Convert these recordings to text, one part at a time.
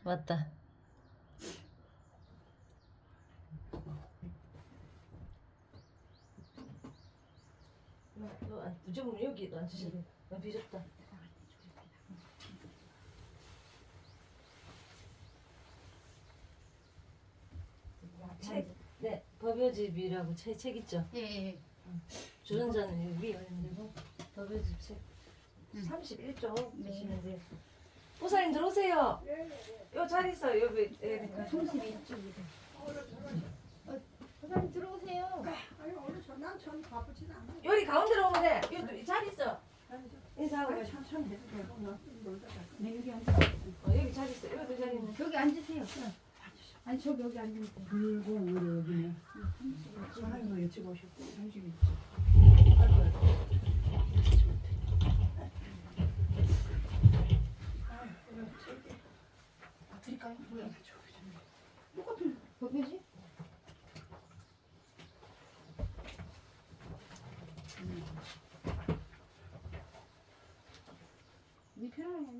맞다. 너 무조건 여기도 앉으셔야 돼. 너 비좁다. 책, 네, 법요집이라고 책 있죠? 예. 주전자는 위에 있는데고 법요집 책 31쪽 보시면 돼요. 보사님 들어오세요. 요 자리 있어요. 여기 31쪽이다. 사장님 들어오세요. 아니 오늘 난전 바쁘진 않아. 여기 가운데로 오면 돼. 여기 자리 있어. 인사하고 아니 가시죠. 천천히 해도 되고 나 놀다가. 네, 여기 앉아. 여기 자리 있어. 여기 자리 있네. 여기 앉으세요. 아니 저기 여기 앉으세요. 붉은 우리 여기는 하는 거 여쭤 오셨고 한식 있죠. 드릴까요? 뭐야? 똑같은 법이지? 네 편안하게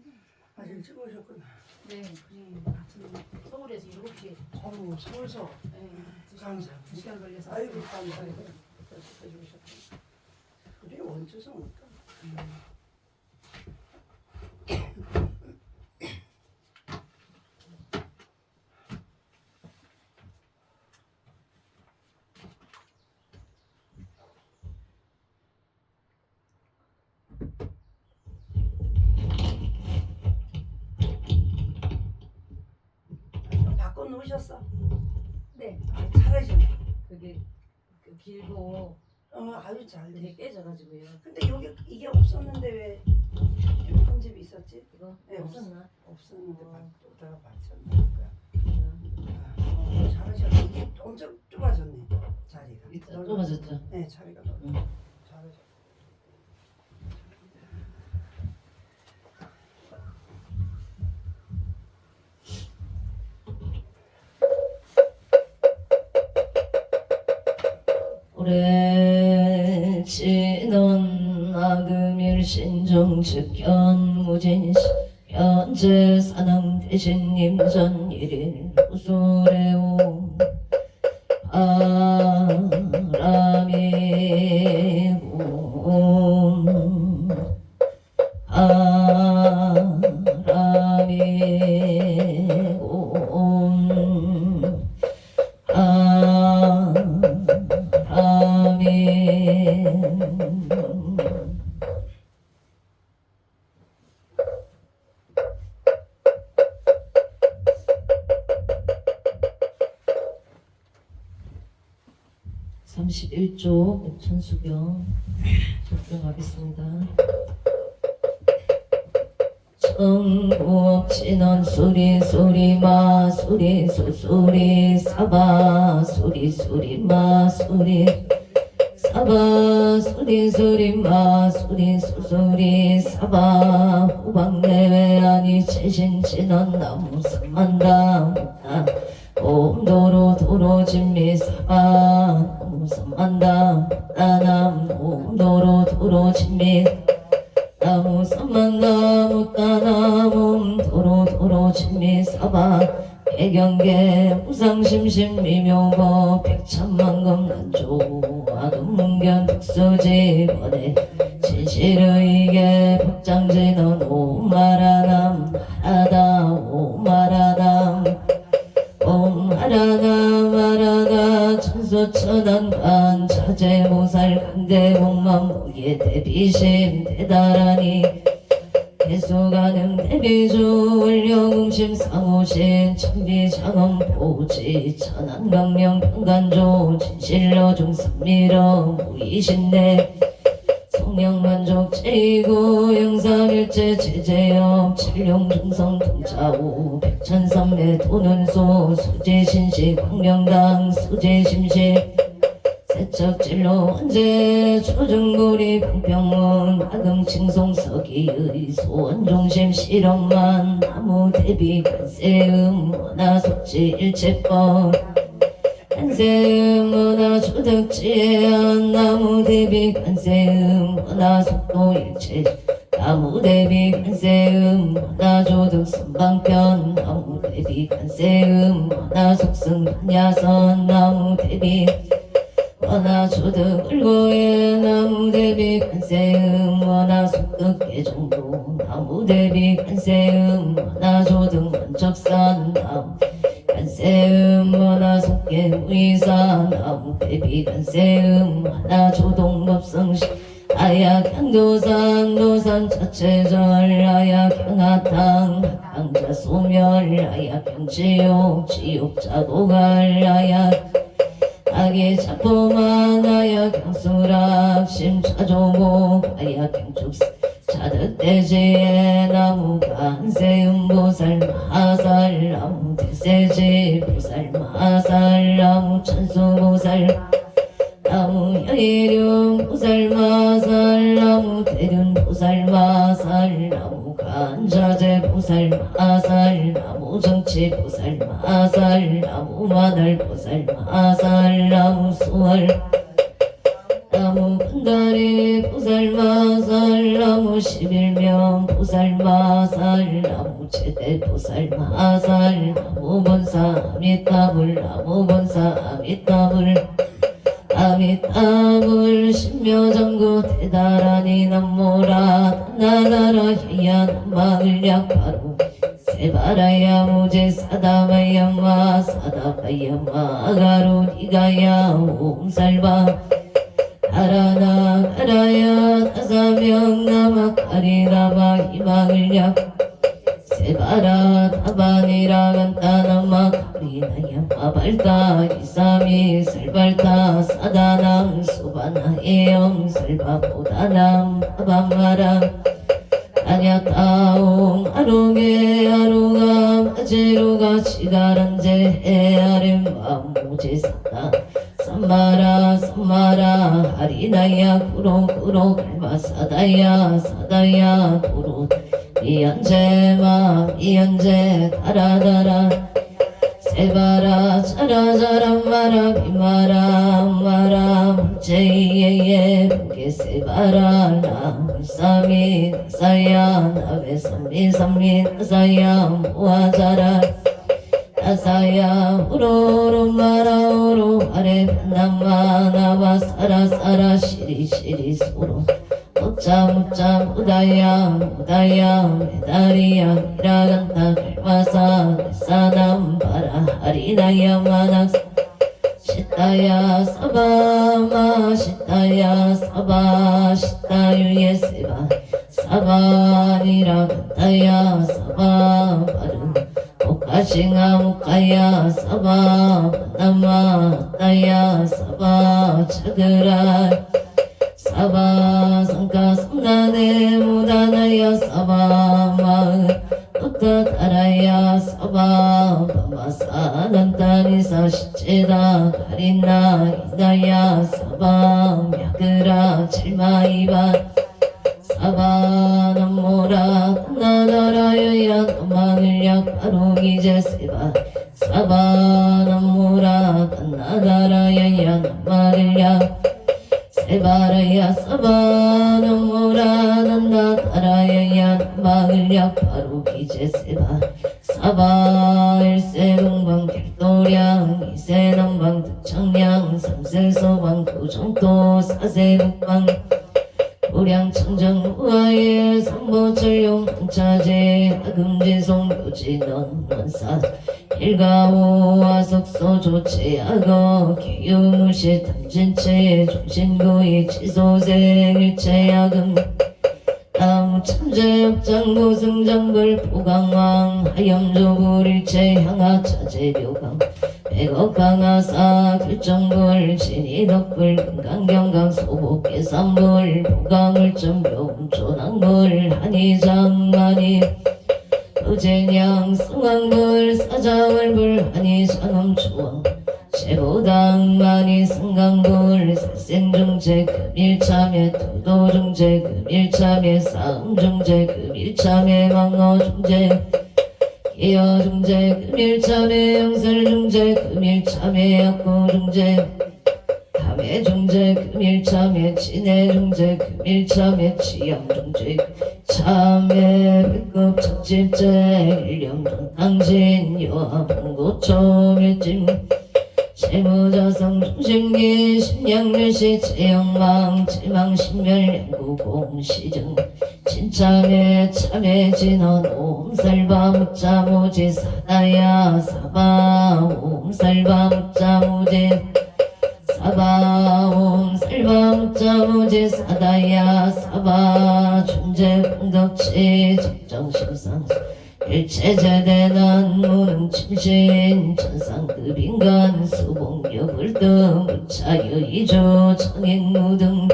앉아. 아직 찍으셨구나. 네. 서울에서 7시. 어우 서울서 감사. 2시간 걸려서 아이고 왔어요. 감사해요. 해주셨구나. 우리 원주성일까? 바꿔 놓으셨어? 네. 아, 잘하셨네. 그게 길고 아주 잘 되게 돼. 깨져가지고요. 근데 여기 이게 없었는데 왜 편집이 있었지? 이거 네, 없었나? 없었는데 어. 오다가 맞췄나? 잘하셨네. 이게 엄청 좁아졌네 자리가. 좁아졌죠? 네 자리가 넓어. 응. 잘하셨. 오래 지난 악음일신정 측견무진시 현재 사능 대신 임전 일일 구술해오 아멘. 31쪽 천수경 적용하겠습니다. 청구업 진원 수리 수리 마 수리 수수리 사바 수리 수리 마 수리 사바 수리 수리 마 수리 수수리 사바 후방 내외 아니 최신 진원 나무 삼만다 무타 옴도로 도로 진미 사바 나무 삼만다 따남 옴도로 도로 진미 나무 삼만나무 따나무 도로 진미 사바 배경계 무상심심 미묘거 백천만금 난조 아금문견 특수지원에 진실의계 법장진원 오마라남 하라다 오마라남 옴하라나 마라나 천수천안관 자제모살 강대복만 무예 대비심 대다라니 대수가능 대비주 원령공심 상호신 천비장엄 보지 천안강령 평간조 진실로 중삼미러 무이신내 성령만족 제이고 영삼일제 제제업 칠룡중성 동차우 백천삼매 도는소 수제신시 광명당 수제심시 세척진로 원제 초중고리 평평문 하금칭송 서기의 소원중심 실험만 나무 대비 관세음 원하속지 일체법 관세음 원하초득지혜안 나무 대비 관세음 원하속도 일체 나무 대비 간세음 하나조등 선방편 나무 대비 간세음 하나속승 반야선 나무 대비 하나조등 을고에 나무 대비 간세음 하나속극 개정도 나무 대비 간세음 하나조등 원적산 나무 간세음 하나속계 무이사 나무 대비 간세음 하나조동법성시 아야향도산 도산 자체절 아야향하탕 항자 소멸 아야향지옥 지옥자도갈 아야악의 자포만 아야향수락 심차조목 아야향축사 자득대지에 나무 간세음 보살 마살 나무 대세지 보살 마살 나무 천수보살 나무 여의룡 보살마살 나무 대륜 보살마살 나무 간자재 보살마살 나무 정치 보살마살 나무 마늘 보살마살 나무 수월 나무 분다리 보살마살 나무 11명 보살마살 나무 제대 보살마살 나무 본사 아미타불 나무 본사 아미타불 아미타불 신묘정구 대다라니 남모라 나다라 해야 남마을 약바로 세바라야 무제 사다바야마 사다바야마 아가로 니가야 옴살바 가라나 가라야 다사명 나마카리라바 희망을 약 세바라 타바니라 간타나마 카리나야 마발타 이사미 설발타 사다남 수바나에엄 설바보다남 파밤마라 아냐타옹 아롱에 아롱암 아제로가 치가란제 에아렘 마무제사다 삼마라 삼마라 하리나야 구로 구로 갈마 사다야 사다야 도로 미연제마 미연제 다라다라 세바라 자라자라 마라 비마라 마라 물제이예예 무게 세바라 나물사미 나사야 나베 삼미 삼미 나사야 모아자라 나사야 우로로 마라오로 아래 반남마 나와 사라사라 시리시리 소로 묻자 묻자 무다야 무다야 메다리야 미라간타 갈마사 사남 바라 하리나야 마낙 시타야 사바마 시타야 사바 시타유예 세바 사바니라 간타야 사바 바르 오카싱아 무카야 사바 바나마 따야 사바 차그라 사바 상가 삼나네 무다나야 사바 마을 어따따라야 사바 바마사 난타니사 시체다 가린나 이다야 사바 мя그라 칠마이바 사바 남모라 나다라야야 나마을 약바로 기제세바 사바 남모라 나다라야야 나마을 약 세바라야 사바나모라 난나타라야야 마을약 바로 기제세바 사바 일세봉방 객도량 이세남방 득청량 삼세소방 도정도 사세북방 도량 청정 우아예 삼보철용 한차제 하금지송 교지넌 원사 일가오 와석소 조체악어 기유무시 탐진체 종신고이 치소생 일체야금 다음 참제역장 고승장불 포강왕 하염조불 일체 향하차제료강 백억강하사 결정불 진이덕불 금강경강 소복계산불 보강을점병 조낭불 한의장만이 도제냥 승왕불 사자월불 한의장엄초왕 제보당만이 승강불 살생중제 금일참에 도도중제 금일참에 싸움중제 금일참에 망어중제 기여중제 금일참에 영설중제 금일참에 약고중제 감해중제 금일참에 친해중제 금일참에 치양중제 참외 백급 척집제 일령동 당신 여하 봉고 초밀짐 실무자성 중심기 심양멸시 제영망 제망신멸양구 공시정 진참에 참에 진원 옴살바 묵자무지 사다야 사바 옴살바 묵자무지 사바 옴살바 묵자무지 사다야 사바 존재 공덕치 적정심상 일체제대난 무능침신 천상급인간 수봉여불등 무차여이조 청행무등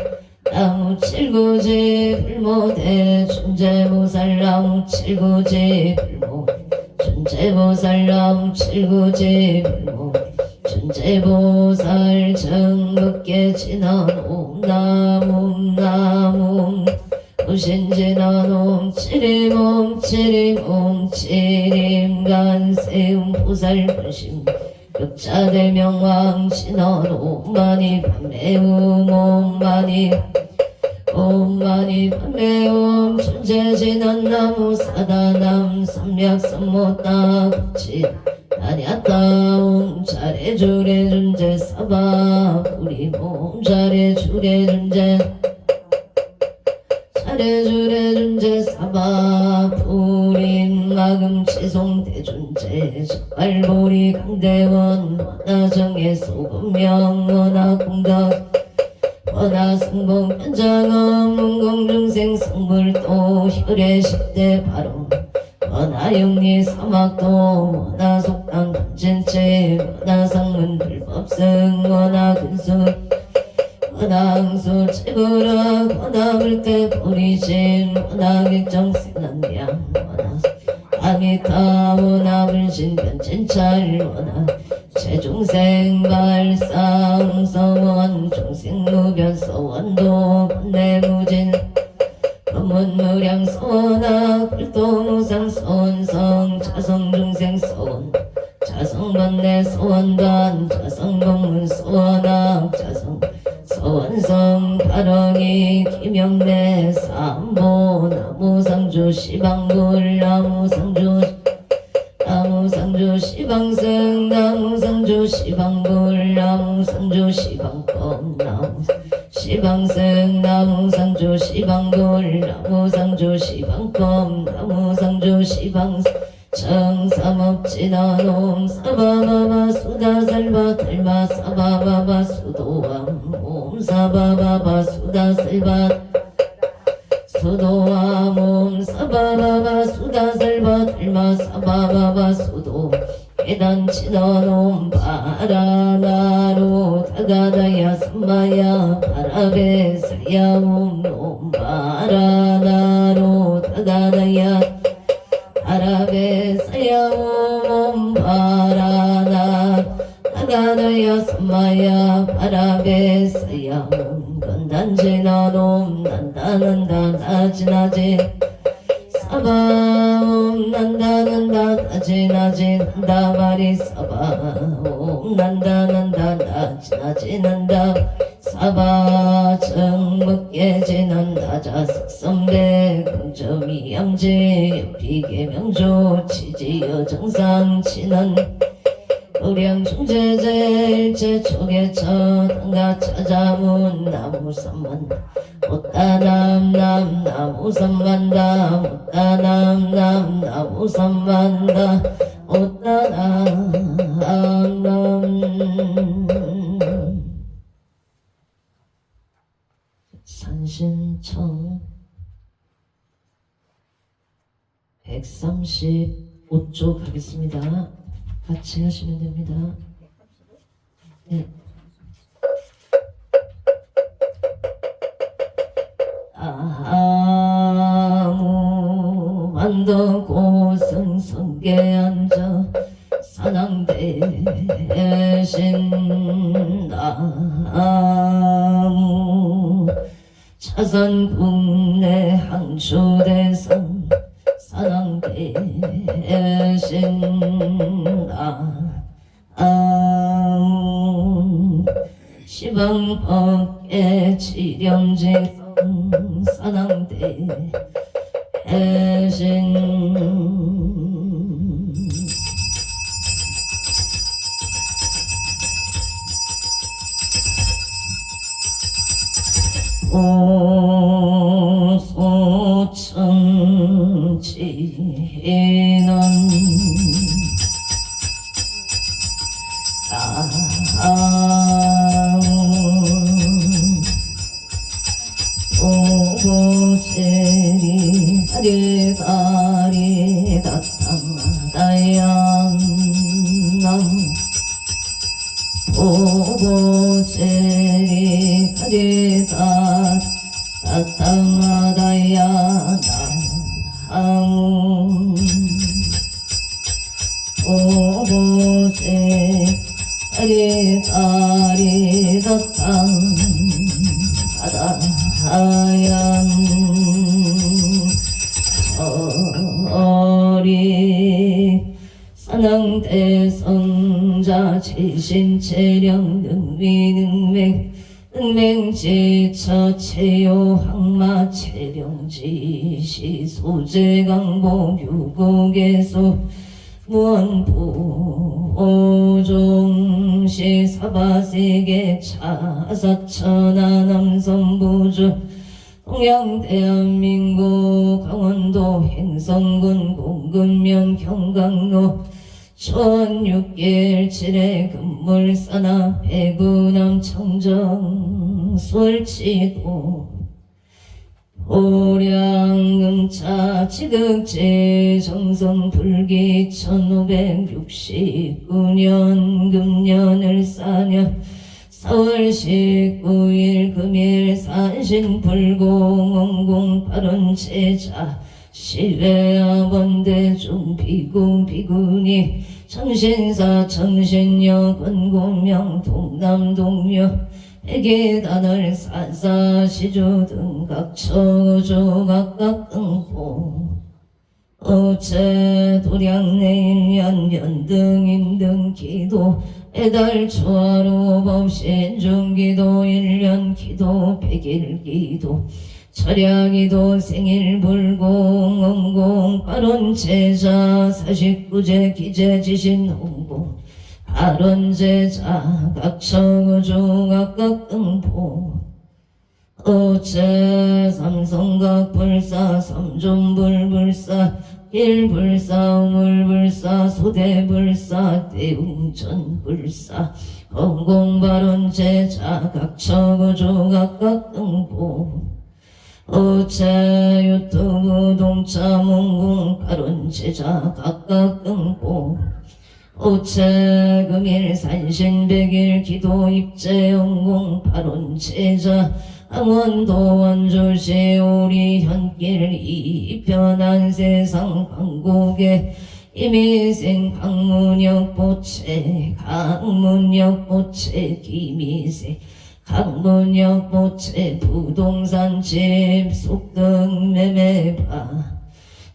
나무칠구지 불모대 존재보살 나무칠구지 불모대 존재보살 나무칠구지 불모대 존재보살 정극계 진원 옴나무 오신진원 옴치림 간세음 보살본심 격자대명왕 진원 옴마니 판매음 옴마니 판매음 존재진원 나무 사다남 삼약삼모따 국치 다냐따옴 잘해주래 존재 사바 우리몸 잘해주래 존재 잘해주래 존재 사바 불임 마금 치송대 존재 적발보리 강대원 원하정의 소금명 원하공덕 원하승복 편장엄 문공중생 성불도 혈의10대 바로 원하영리 사막도 원하속당 단진체 원하상문 불법승 원하근수 원항수 채부락 원하물대 보리심 원하객정생난량 원하아미타 원하불신 변진찰 원하 최중생 발상 서원 중생무변 서원도 번뇌무진 법문무량 서원학 불도무상 서원성 자성중생 서원 자성번뇌 서원단 자성공문 서원학 자성 서원성 가렁이 김영래 삼보 나무상주 시방불 나무상주 시방승 나무상주 시방불 나무상주 시방법 시방승 나무상주 시방불 나무상주 시방법 나무상주 시방승 정삼업진화놈 사바바바 수다살바 달마 사바바바 수도암 옴 사바바바 수다살바 수도암 옴 사바바바 수다살바 달마 사바바바 수도 계단치너놈 바라나로 다가다야 삼마야 바라베사야 옴놈 바라나로 다가다야 바라베사야 옴 바라나 다가다야 삼마야 바라베사야 옴 건단지너놈 난다난다 나지나지 사바 옴 난다난다 나지나지 난다마리 사바 옴 난다난다 나지나지 난다 사바 정먹게지난 나자석선배 금점이 양재 비계명조 치지여 정상 친한 의량 중재제 제초계처 당가 찾아문 나무삼만 못다남 나무삼만다 못다남 나무삼만다 못다남 산신청 135쪽 가겠습니다. 같이 하시면 됩니다. 네. 아무 만도 고승성계 앉아 산왕대신 나무 차선 국내 항초대성 산왕대신 나무 시방법계 지령지성 산왕대 오소천지는 오고제리 다리다리 다탕다양 오고제리 다리다 다탕다양 오고제 다리 다탕 바다하얀 저리 산왕대성자 제신체령 능미능맹 능맹지처 체요항마 체령지시 소재강봉 유곡에서 무언보종시 사바세계 차사천하 남성부주 동양대한민국 강원도 행성군 공급면 경강로 초원 6개월 7회 금물산하 배구남 청정 솔치도 오량금차 지극제 정성불기 1569년 금년을 사년 4월 19일 금일 산신불공 원공8원 제자 시외아번대중 비구 비구니 청신사 청신여 권고명 동남동묘 애기단을 사사시조 등 각처조 각각 응포 어체 도량내일년 변등임등 기도 애달 초하루 법신중기도 1년 기도 100일 기도 철야기도 생일불공 응공 빠른 제자 49제 기재지신 홍공 발원제자 각처구조 각각 응포 어체 삼성각 불사 삼존불불사 일불사 우물불사 소대불사 대웅전불사 홍공발원제자 각처구조 각각 응포 어체 유튜브 동차문공 발원제자 각각 응포 오체 금일 산신백일 기도 입제 영공 발원 제자 강원도 원주시 오리 현길 이편한 세상 광곡에 이미생 강문역 보채 강문역 보채 기미세 강문역 보채 부동산 집 속등 매매바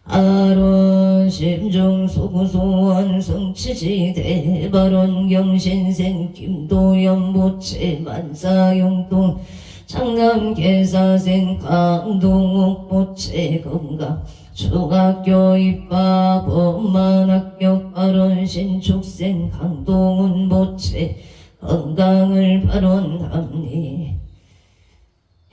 아론 심중 소구소원 성치지대 발원 경신생 김도연 보채 만사용동 창남 계사생 강동욱 보채 건강 중학교 입학 법만학교 발원 신축생 강동훈 보채 건강을 발원합니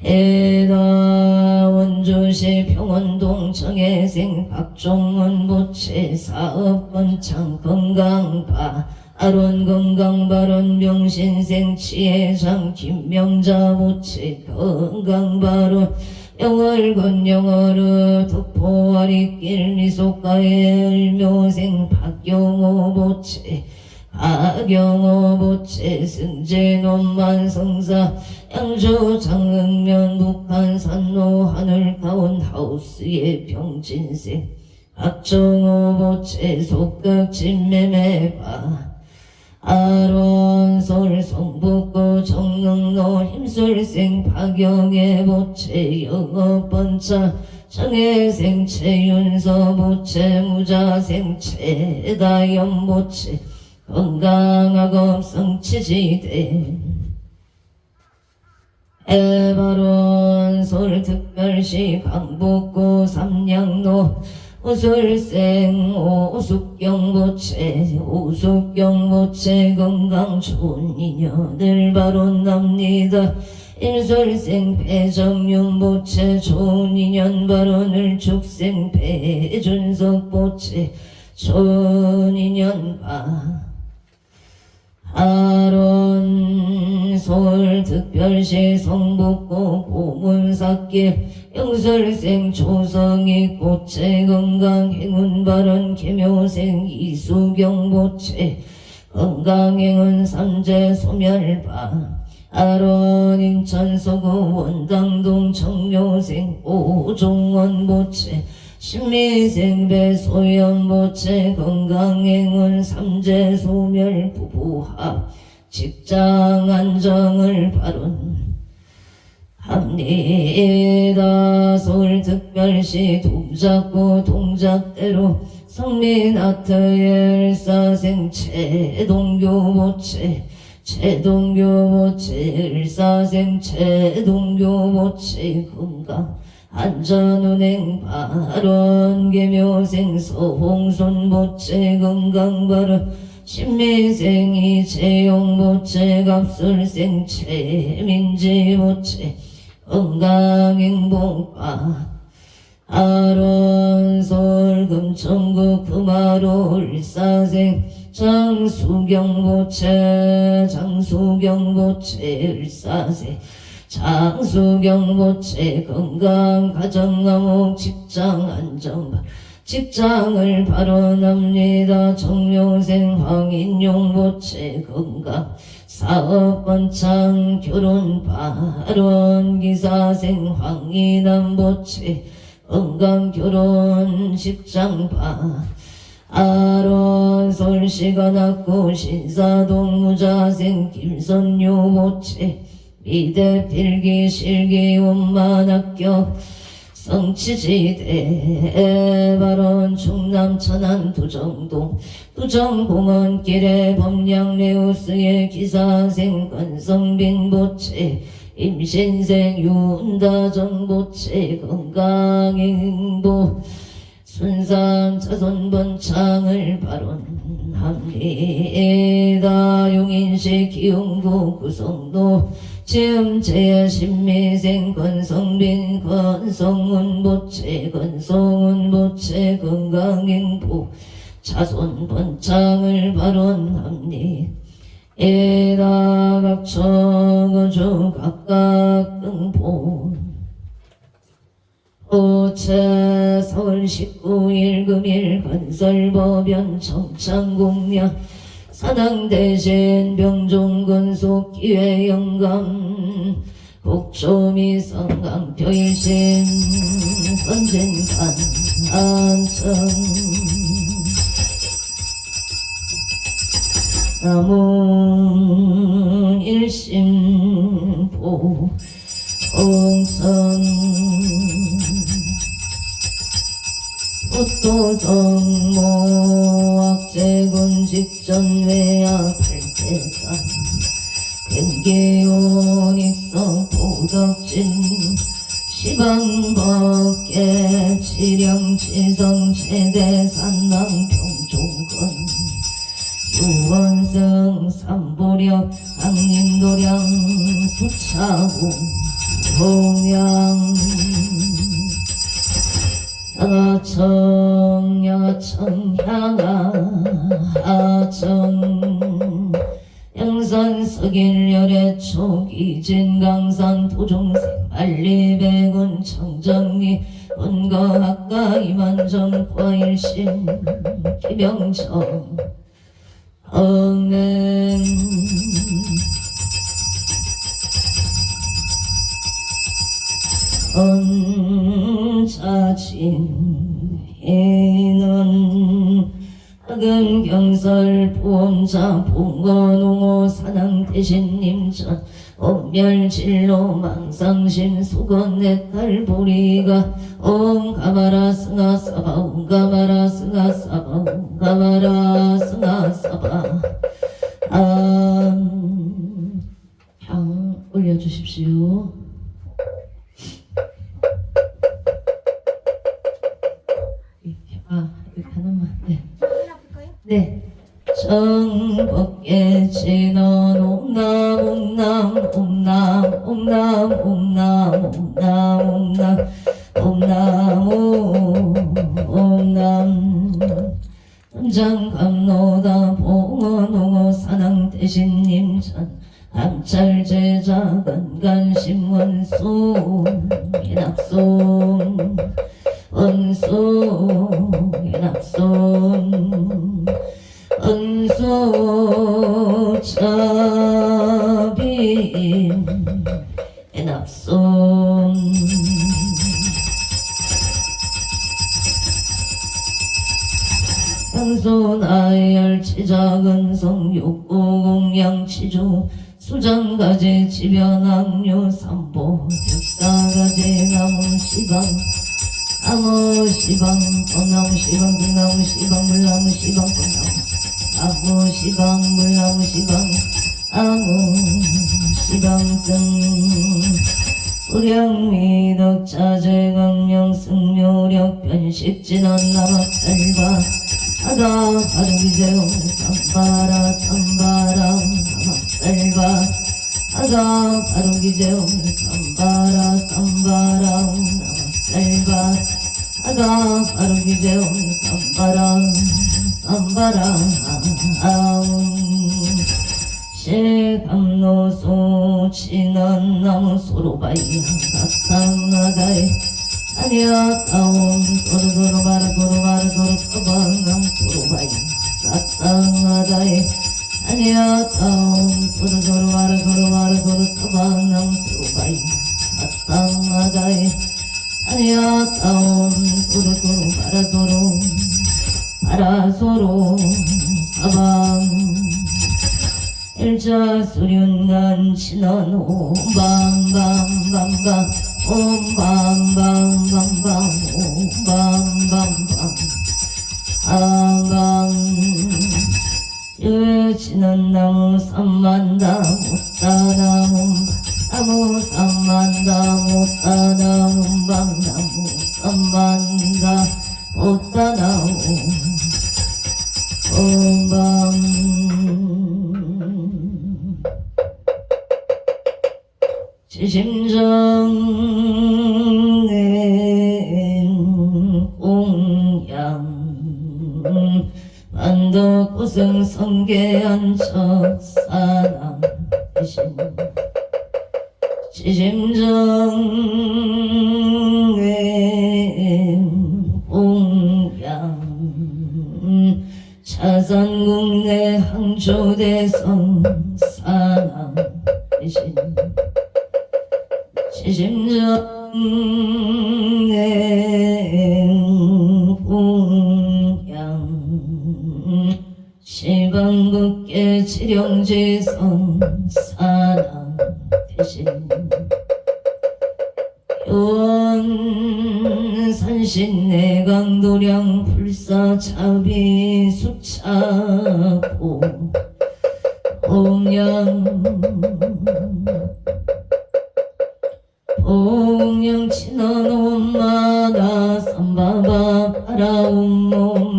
해다 원주시 평원동 정혜생 박종원 보채 사업번창 건강바 아론 건강발원 명신생 치해장 김명자 보채 건강발원 영월군 영월읍 독포와리길 미소가의 을묘생 박경호 보채 박영호 보채 승재논만 성사 양주 장흥면 북한 산로 하늘가온 하우스의 병진생 박정호 보채 속각 진매매바 아론 서울 성북구 정릉로 힘술생 박영애 보채 영업번차 정혜생 최윤서 보채 무자생 최다연 보채 건강하고 성치지대 에바론 서울특별시 강북구 삼양로 오술생 오숙경보채 오숙경보채 건강 좋은 인연을 바론납니다. 일술생 배정윤보채 좋은 인연 바론을 축생 배준석보채 좋은 인연 바론 서울특별시 성북구 보문사길 영설생 조성이 꽃채 건강 행운 바론 계묘생 이수경보채 건강 행운 삼재 소멸바 아론 인천 서구 원당동 청묘생 오종원보채 신미생 배소연보채 건강 행운 삼재 소멸 부부합 직장 안정을 바론합니다. 서울특별시 동작구 동작대로 성민아트 일사생 최동교보채 일사생 최동교보채 건강 안전운행 발원 계묘생 서홍손보채 건강 발원 신미생 이채용보채 갑술생 최민지보채 건강행복 발원 서울금천구 금화로 일사생 장수경보채 일사생 장수경보채 건강 가정감옥 직장 안정발 직장을 발언합니다. 정묘생 황인용보채 건강 사업번창 결혼 발언 기사생 황인남보채 건강 결혼 직장 발언 서울시가 낳고 신사동 무자생 김선효보채 미대 필기 실기 원만 합격 성취지대 발언 충남 천안 두정동 두정공원길에 범량레오스의 기사생 권성빈보채 임신생 윤다정보채 건강행복 순산 자손번창을 발언합니다. 용인시 기흥구 구성로 지음제 신미생 권성빈 권성운보채 건강행복 자손번창을 발언합니다. 에다각청어주 각각 등본 오채 서울 19일 금일 건설법연 청창공략 산항대신 병종근속 기회영감 곡초미성강 표일신 선진판 안청 남ung 일심보 홍성 포토성모 악재군 직전 외야 팔대산 근기온 익성 포덕진 시방법계 지령지성 최대산망 평종건 유원성 삼보력 강림도량 수차후 동양 양하청 양하청 양산 서길열의 초기진 강산 도종생 만리백운 청정리 원거학가 이만정 과일신 기병정 엉은 언자진해는 학은경설 보험자 봉건홍호 산항대신님전 엄멸진로 망상신 수건내탈보리가 옹가마라 승하사바 옹가마라 승하사바 옹가마라 승하사바 향 올려주십시오. 정법계 진원 옴남 옴남 옴남 옴남 옴남 옴남 옴남 옴남 장감노다 봉헌홍어 산왕대신님 전 암찰제자 건간심 원수 예납손 원수 예납손 원수 차빔 예납손 양손아열 치자근성 육고공양치주 수장가지 지변악류 삼보 백사가지 나무시방 나무시방 뻔나무시방 등나무시방 물나무시방 뻔나무 나무시방 물나무시방 나무시방승 우량미덕 자재강령 승묘력 변식진원 남악살바 하다 바르기재용 삼바라 삼바람 남악살바 하다 바르기재용 삼바라 삼바람 남악살바 하다 바르기재용 삼바람 삼바람 실감노소 진한 나무 소로바이 나타나다이 아니야따옴 도르도르 마르도르 마르도르 서방남 소로바이 나타나다이 아니야따옴 도르도르 마르도르 마르도르 서방남 소로바이 나타나다이 아니야따옴 도르도르 마르도르 마라소로 사방 일자수륜간 친원 옴밤밤밤밤 옴밤밤밤밤 옴밤밤밤 한강 유치는 나무 삼만다 못다나무 나무 삼만다 못다나무 밤나무 삼만다 못다나무 옴밤 지심정은 공양 만덕고승 성계한 척사남 대신 지심정은 공양 차산국내 항조대성 사남 대신 지심정행 공양 시방국계 지령지성 사남 대신 요원 산신내강도량 불사차비 수차고 공양 공양 친원 엄마나 삼바바 파라옴몸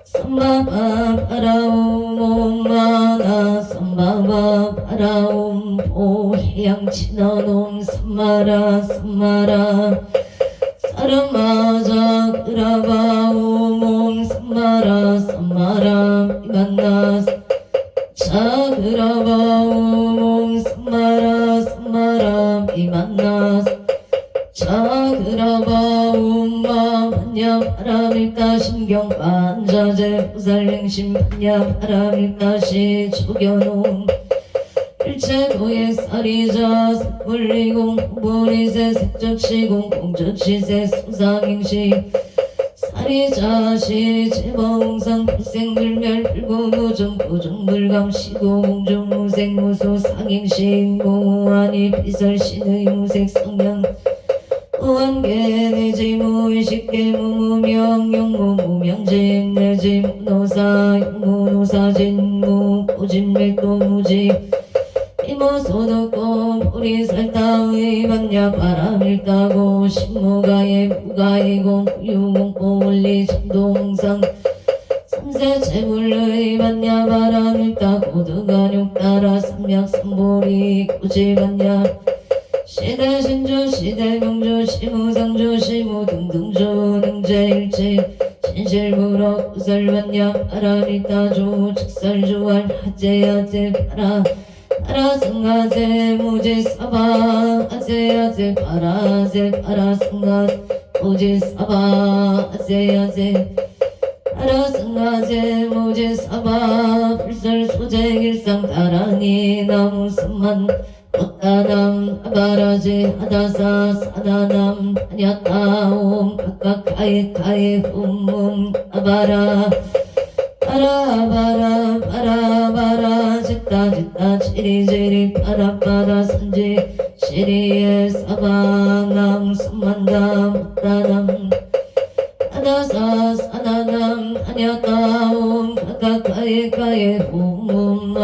삼바바 파라옴 엄마나 삼바바 파라옴 보해양 친원 옴 삼마라 삼마라 사르마자 그라바옴 삼마라 삼마라 이만나 자그라바옴 삼마라 삼마라 이만나 자그라바옴 반야 바람일까 신경 반자재 보살행심 반야 바람일까시 초견옴 일체도의 사리자 색불리공 공불이세 색적시공 공적시세 수상행시 사리자시 제법웅상 불생불멸 불구무정 부정불감 시고공중 무생무소 상행시 무한이 비설신의 무색성명 무한계내지 무의식계 무무명 용무무명진 내지 무노사 용무노사진 무고진멸도 무지 이모소득고 보리살타의 반야 바람일까고 신무가의 무가이고 유공고 원리 전동상 삼세 제물의 반야 바람일다 고등간육 따라 삼약삼보리 고지반야 시대 신주 시대 명주 시무상주 시무 등등주 능제일지 신실무로 구설반야 바람일다주 직설주할 하제야제 바라 바라승하제 무지사바 아제야제 바라제 바라승하 무지사바 아제야제 바라승하제 무지사바 불설소재길상 다라니 나무승만 꽃다남 아바라지 하다사 사다남 하냐타옴 각각하이카이 훔훔 아바라 바라바라 바라바라 짓다 지리지리 바라바라 선지 시리에 사바남 삼만담 못다남 하다사 사다남 하냐타옴 각각하이카이 훔훔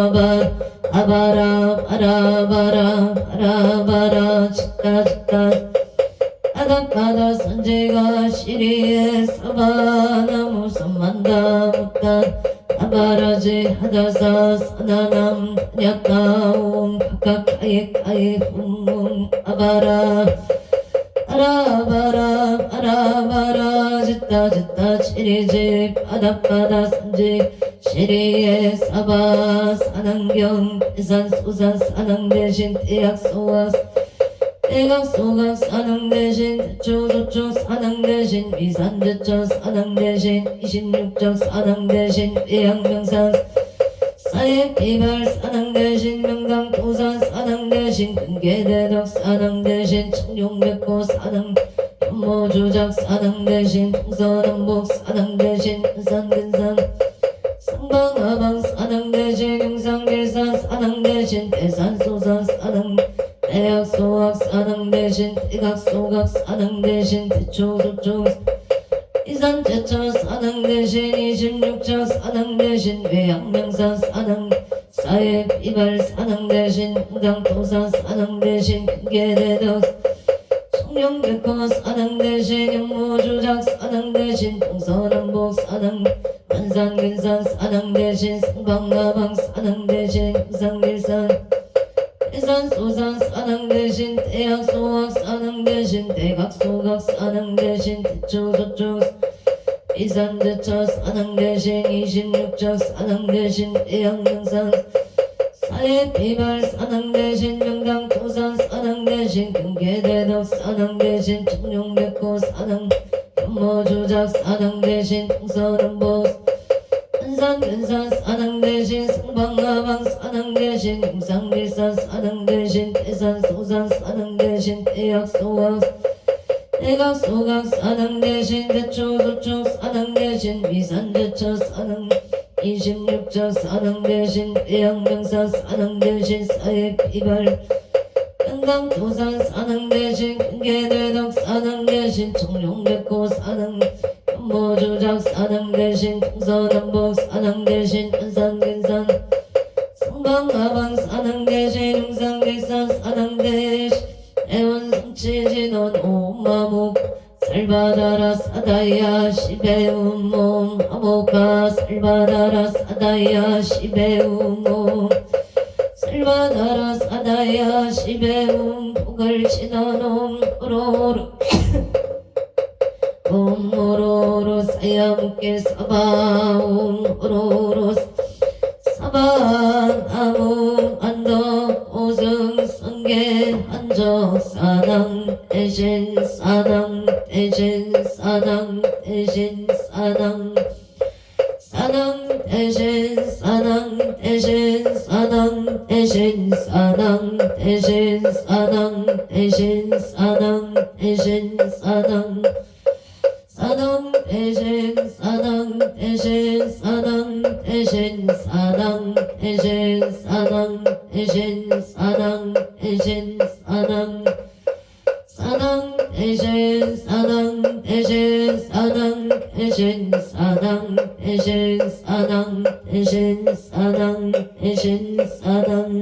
아바라 바라바라 바라바라 짓다 바다바다 선지가 시리에 사바나무 삼만다 못다 아바라지 하다사 사나남 냐타옴 각각하이카이 훔훔 아바라 바라바라 바라바라 짓다 지리지 바다바다 선지 시리에 사바 사낭경 대산 소산 사낭 대신 대약 소각 대각 소각 사낭 대신 대초 소초 사낭 대신 위산 대처 사낭 대신 26적 사낭 대신 대양명산 사액 비발 사낭 대신 명당 도산 사낭 대신 근계대덕 사낭 대신 청룡백호 사낭 현모조작 사낭 대신 동서남북 사낭 대신 근산근산 상방하방 사낭 대신 용상길산 사낭 대신 대산소산 사낭 대약소학 사낭 대신 대각소각 사낭 대신 대초소초 이산제처 사낭 대신 26적 사낭 대신 외양명산 사낭 사회 비발 사낭 대신 응당도산 사낭 대신 근계대덕 청룡백호 사낭 대신 영모조작 사낭 대신 동서남북 사낭 한산근산 사낭 대신 상방하방 사낭 대신 용상길산 대산소산 사낭 대신 대약소학 사낭 대신 대각소각 사낭 대신 대초소초 이산제처 사낭 대신 26적 사낭 대신 대양명산 사회 비발 사낭 대신 명당도산 사낭 대신 근계대덕 사낭 대신 청룡백호 사낭 현모조작 사낭 대신 동서남북 한산근산 사낭 대신 상방하방 사낭 대신 용상길산 사낭 대신 대산소산 사낭 대신 대약소각 대각소각 사낭 대신 대초소초 사낭 대신 위산제처 사낭 26적 사낭 대신 대양명산 사낭 대신 사회 비발 영광도산 사낭 대신 근계대덕 사낭 대신 청룡백호 사낭 현모조작 사낭 대신 동서남북 사낭 대신 한산근산 상방하방 사낭 대신 용상길산 사낭 대신 애원성치진원 오마목 살바다라 사다야 시베우모 아모카 살바다라 사다야 시베우모 살바다라 사다야 시베움 복을 신어놈 오로로 오로로 사야묵게 사바움 오로로 사바나무 안덕 오승 성계 한적 사당 대신 사당 대신 사당 대신 사당 사당 대신 사당 대신 사당 대신 사당 대신 사당 대신 사당 대신 사당 사당 대신 사당 대신 사당 대신 사당 대신 사당 대신 사당 대신 사당 사당 대신 사당 대신 사당 대신 사당 대신 사당 대신 사당 대신 사당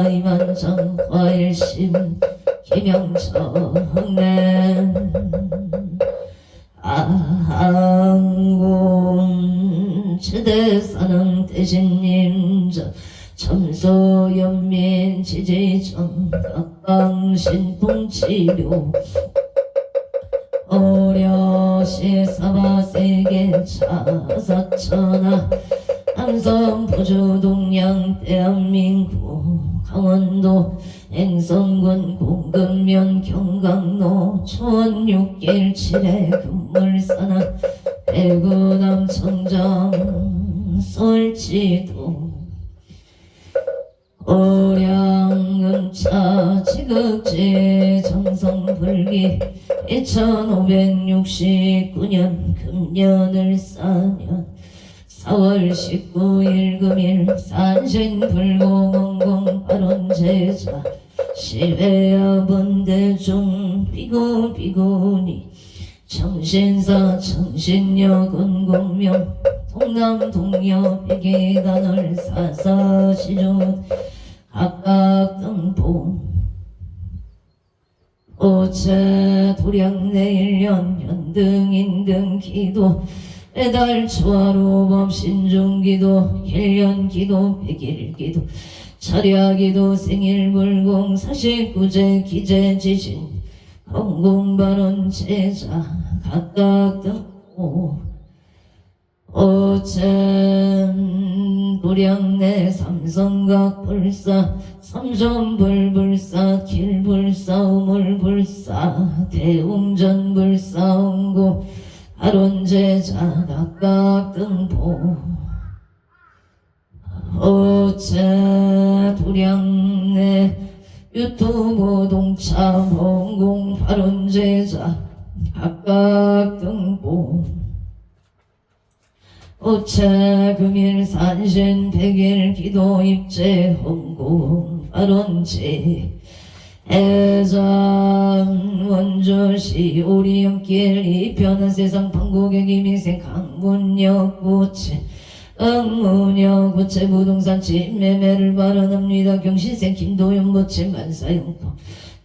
이만정 화일심 김영철네 아항공 최대사능 대신님저 첨소연민 지지정 각광신풍치료 오려시 사바세계 차사천하 남성 부주동양 대한민국 강원도 행성군 공급면 경강로 초원 6길 7회 금물산하 대구남 청정 설치도 오량음차 지극지 정성불기 2569년 금년을 사년 4월 19일 금일 산신불공원공 발원제자 시회야본대중 비구비구니 청신사 청신여군공명 동남동여 백이단을 사사시존 각각 등보 오체 도량내일년 연등인등 기도 매달 초하루범 신중기도 1년 기도 100일 기도 철야기도 생일불공 49제 기재지신 공공발언 제자 각각 등보 오천 도량내 삼성각 불사 삼전불불사 길불사 우물불사 대웅전불사 옹고 발원제자 각각 등보 오천 도량내 유튜브 동참 홍공 발원제자 각각 등보 오차 금일 산신 백일 기도 입제 홍공 발원제 해전 원주시 오리연길 이편한 세상 판국의 기민생 강문역 부채 응문역 부채 부동산 집매매를 발언합니다. 경신생 김도연 부채 만사용도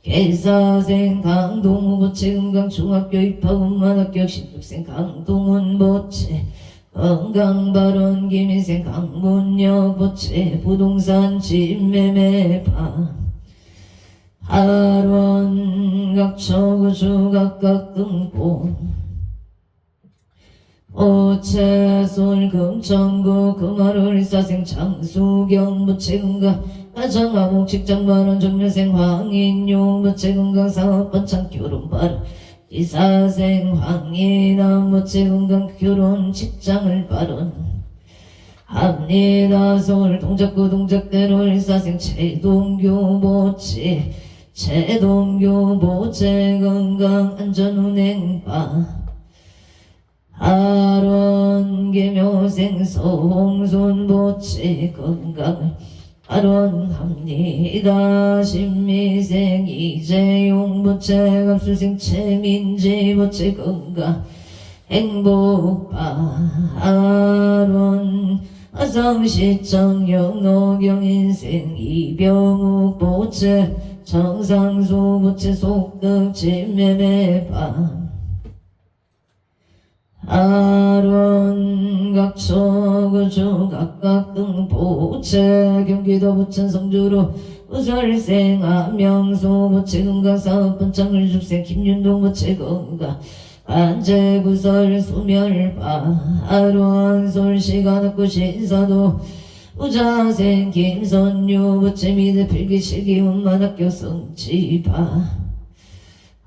개사생 강동우 부채 금강중학교 입학운만 합격 신축생 강동훈 부채 건강발언 기민생 강문역 부채 부동산 집매매파 하론 각초구주 각각 등보 오채솔 금천구 금화를 사생 장수경 부채금강 가정화목 직장발언 종려생 황인용 부채금강 사업반창 결혼발언 이사생 황인남 부채금강 결혼 직장을 발언 합니다. 서울 동작구 동작대로 일사생 최동규 보채 최동규 보채 건강 안전운행바 하론 계묘생 서홍손 보채 건강을 발언합니다. 신미생 이재용 보채 갑수생 최민지 보채 건강 행복바 하론 화성시청 영노경인생 이병욱 보채 정상수 보채 속등 집매매바 하론 각초구주 각각 등보채 경기도 부천 성주로 우설생 안명수 보채 금강사업본창을 죽생 김윤동 보채 건강 안재구설 수멸바 하론 솔시간학구 신사도 우자생 김선유 부채 미대 필기실기 운만학교 성지바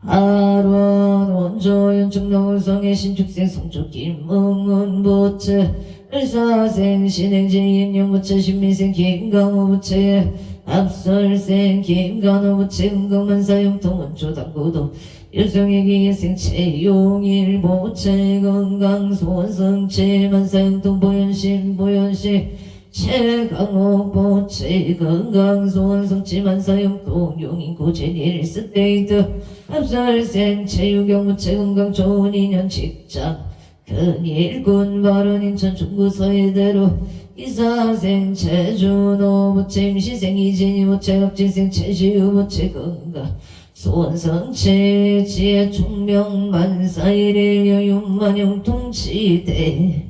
하론 원조연 충농성의 신축생 성주 김응은 부채 을사생 신행지인영 부채 신미생 김강호 부채 앞설생 김간호 부채 금강만사용통 원조당구도 일성의 기예생 최용일 보채 건강소원성채 만사용통 보현신 보현시 최강호 보채 건강소원성채 만사용통 용인고 제일 스테이트 앞설생 최유경 부채 건강 좋은 인연 직장 큰일군 발언 인천 중구 서해대로 이사생 체주노 모체 임시생 이진이 모체 갑진생 체시우 모체 건가 소원성체 지혜 총명 만사일일 여윤만용 통치대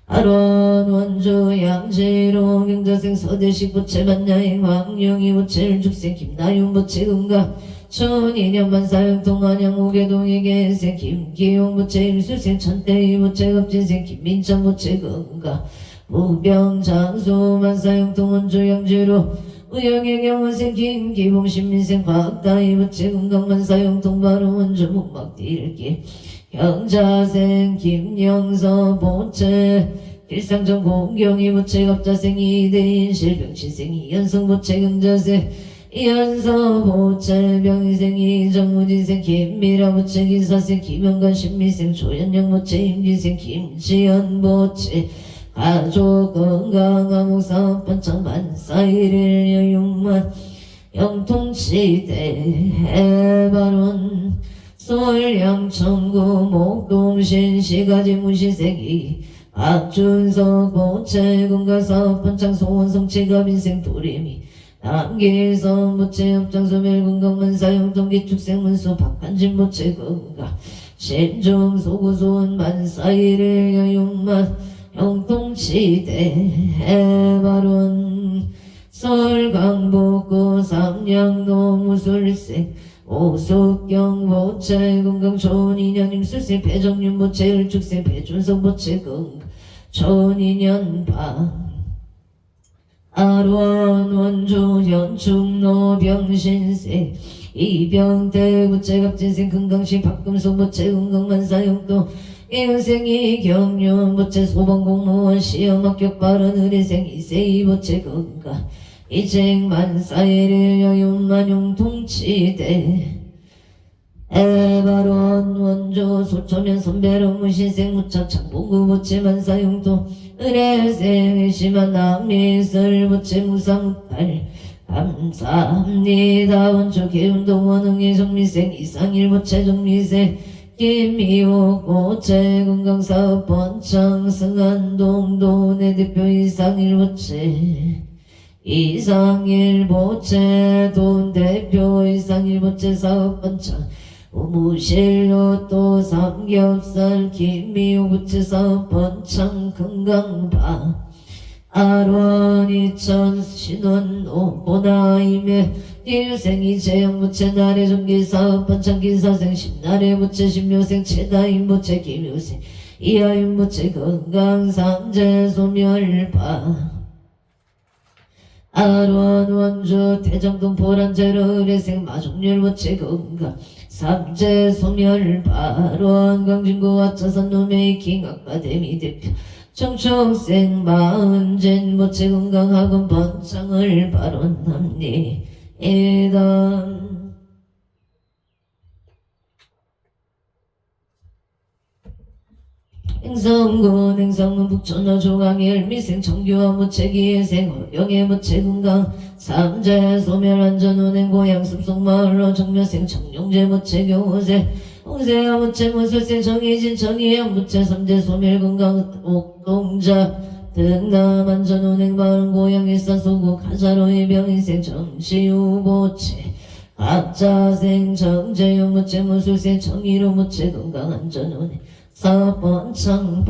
아론 원조 양재로 경자생 서대식 모체 만야행 황영이 모체 죽생 김나윤 모체 건가 천인년 만사형 동안양 오개동의 개생 김기용 모체 임수생 천대희 모체 갑진생 김민찬 모체 건가 무병장수 만사형 동원조 양재로 의영의 경원생 김기봉 신민생 과학다이 모체 건강 만사형 동바로 원조 목막딜기 경자생 김영서 모체 일상전 공경이 모체 갑자생 이대인 실병신생 이연성 모체 경자생 이연서 모체 병희생 이정무진생 김미라 모체 기사생 김영관 신미생 조현영 모체 임기생 김지연 모체 가족 건강한 목사 번창 만사일일 여육만 영통시대 해발원 솔양천구 목동신 시가지 무시생이 박준석 모체 건강사업 번창 소원성체가 민생 도리미 남길선 모체 업장소멸 건강만사형 동기축생 문수 박한진 모체 건강 신중 소구소원 만사일일 여육만 영통시대 해발원 설강복구 삼양로 무술생 오숙경 모체 건강 초인년 임술생 배정윤 모체 일축생 배준석 모체 건강 초인년 아론 원조 현충로 병신생 이병대 모체 갑진생 건강신 박금수 모체 건강만사형도 이은생이 경륜 모체 소방공무원 시험 합격 빠른 의뢰생 이세이 모체 건강 이쟁 만사일일 여윤만용 통치대 에바론 원조 소초면 선배로 무신생 무착 창봉구 모체 만사용도 의뢰생 일심한 남미설 모체 무상팔 감사합니다 원조 개운동 원흥의 정미생 이상일 모체 정미생 김미호 모체 건강사업 번창 승안동 내 대표 이상일 모체 이상일 모체 돈 대표 이상일 모체 사업 번창 우무실로 또 삼겹살 김미호 모체 사업 번창 건강바 아론 이천 신원 오보나임에 일생 이재영 모체 나래 전기 사업 번창 기사생 십나래 모체 신묘생 최다임 모체 김효생 이하임 모체 건강 삼재 소멸바 아론 원조 대정동 보란제로 의뢰생 마종률 모체 건강 삼재 소멸 바론 강진구 와차산 노메이킹 아카데미 대표 청초생 마은젠 모체 건강학원 번창을 발언합니다. 행성군 행성군 북천로 조강일 미생 청규와 모체기예생 허경의 모체 건강 삼재 소멸 안전운행 고향 숲속마을로 정묘생 청룡제 모체 교호세 홍세와 모체 무술생 정희진 정희영 모체 삼재 소멸 건강 옥동자 등남 안전운행 마을 고향 일산소구 가자로의 병인생 정시우 모체 각자생 정재용 모체 무술생 정희로 모체 건강 안전운행 사번창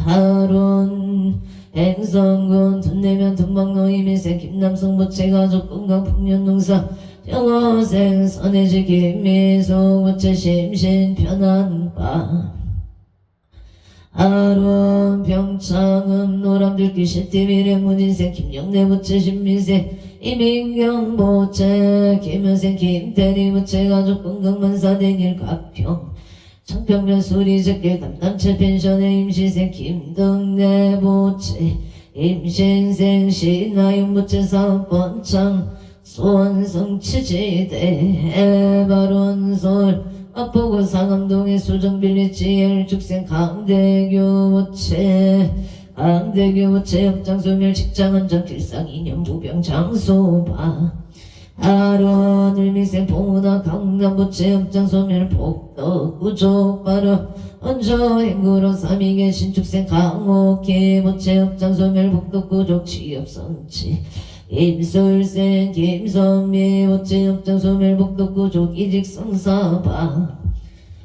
바론 행성군 돈내면 돈방노임인생 김남성 모체 가족 건강 풍년농사 영어생 선해지 김미소 모체 심신 편한 바 아론 병창음 노람들기 시티미래 문인생 김영래 모체 신민생 이민경 모체 김효생 김대리 모체 가족 건강 만사대길 가평 청평면 수리제길 담남체 펜션의 임신생 김덕래 모체 임신생 신하윤 모체 사업번창 소원성 치지대 해바론솔 압보고 상암동의 수정빌리지 일축생 강대교 모체 강대교 모체 업장소멸 직장안전 길상 인연 무병 장소바 아론 을미생 봉은아 강남부채 읍장소멸 복덕 우족바로 언저 행구로 삼위계 신축생 강옥기 부채 읍장소멸 복덕 구족 취업성치 임술생 김선미 부채 읍장소멸 복덕 구족 이직성사바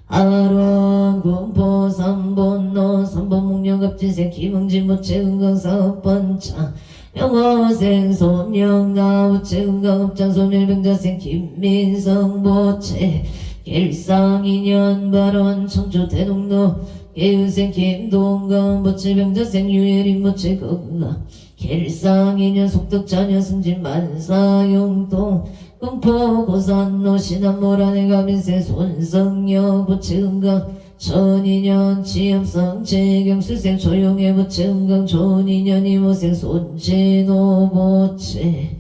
아론 군포 삼본노 삼본 목령갑진생 김흥진 부채 은강사업번창 영어생 손영나 부채 은강업장소멸병자생 김민성 부채 길상인연 발원 청주 대동로 예우생 김동강 부채 병자생 유예린 부채 건강 길상인연 속덕자녀 승진 만사용동 금포 고산로 신안모란의 가민생 손성여 부채 은강 전인연 지엄성 재경수생 조용해 부채 은강 존인연 이모생 손진호 부채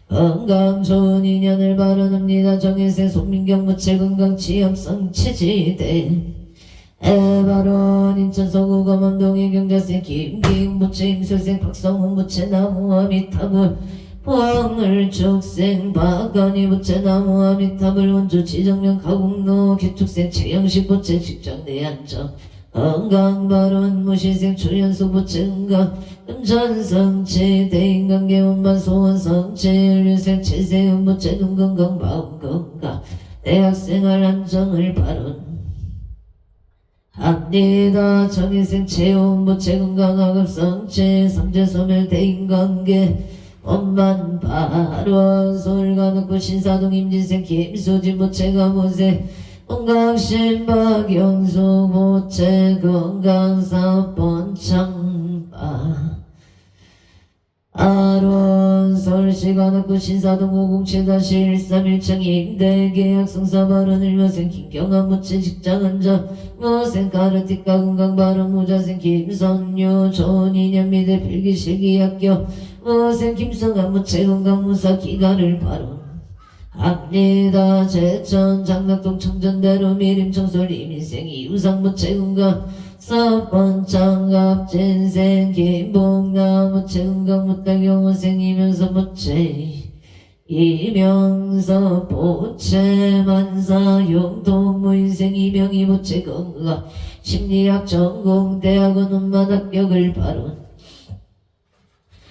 건강 좋은 인연을 바라옵니다. 정혜생 손민경 부채 건강 지엄성 체지대 에바론 인천 서구 검암동의 경자생 김기웅 부채 임술생 박성훈 부채 나무와 미탑을 포항을 축생 박건희 부채 나무와 미탑을 원주 지정면 가곡로 개축생 최영식 부채 직장 내안정 건강바론 무시생 추연수 부채 은강 금전성체 대인관계 원만 소원성체 인류생 체세운 부채 눈건강 마음건강 대학생활 안정을 바론 합니다. 정의생 체온 부채 건강학업성체 삼재소멸 대인관계 원만 바론 서울가 놓고 신사동 임진생 김수진 부채 가모세 건강신 박영수 부채 건강사번창바 아론 서울시가 놓고 신사동 507-131층 임대계약 성사발언 일묘생 김경환 부채 직장한자 무생 가르티카 건강발언 무자생 김선유 존인연 미대 필기실기학교 무생 김성한 부채 건강무사 기가를 발언 합니다. 제천 장락동 청전대로 미림청솔 이민생 이우상 부채 건강 사번 장갑진생 김봉나 부채 건강 무당경호생 이면서 부채 이명서 부채 만사 용동 무인생 이명희 부채 건강 심리학 전공 대학원 원만 합격을 바론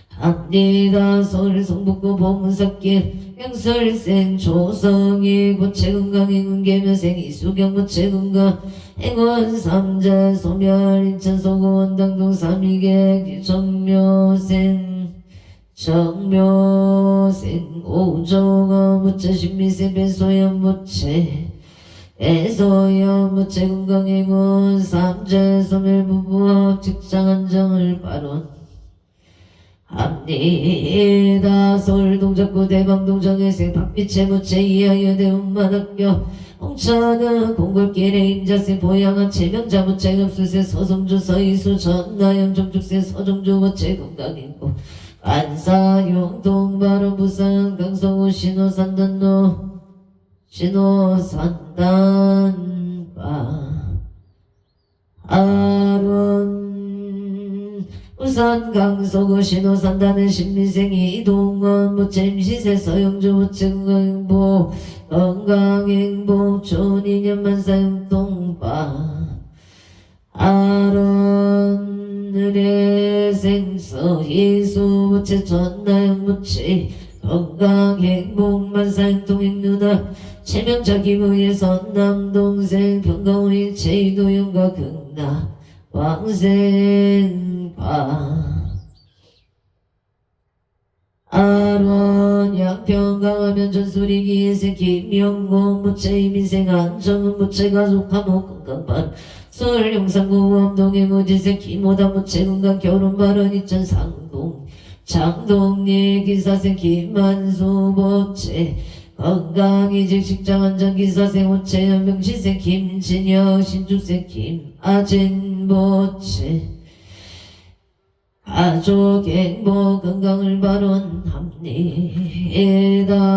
합니다. 서울 성북구 보문사길 영설생 조성희 부채 건강 행운계면생 이수경 부채 건강 행원 삼재 소멸 인천 서구 원당동 삼위계 정묘생 오종원 부채 신미생 배소연 부채 배소연 부채 건강 행운 삼재 소멸 부부합 직장 안정을 바론 합니다. 서울 동작구 대방동 정혜생 박비채 부채 이하여대 운만학교 홍천은 공골길에 임자생 보양한 체명자 부채 급수세 서성주 서이수 전나영 정축세 서정주 부채 건강인고 안사용동 바로 부산 강성우 신호산단로 신호산단바 아론 부산 강서구 신호산단의 신민생이 이동원 부채 임시세 서영주 부채 건강행복 건강행복 존인연 만사용동바 아론 의뢰생 서희수 부채 전나영 부채 건강행복 만사용동행 누나 최명자 기부의 선남동생 평강우일체 이도영과 극나 왕생바 아론 양평강하면 전수리기에서 김영공 부채 이민생 안정은 부채 가족함호 건강발 서울 용산구 우암동의 무지생 김호담 부채 건강 결혼발언 이천 상동 장동리 기사생 김만수 부채 건강이직 직장 안정 기사생 호채 연명시생 김진영 신축생 김아진 부채 가족 행복 건강을 발언합니다.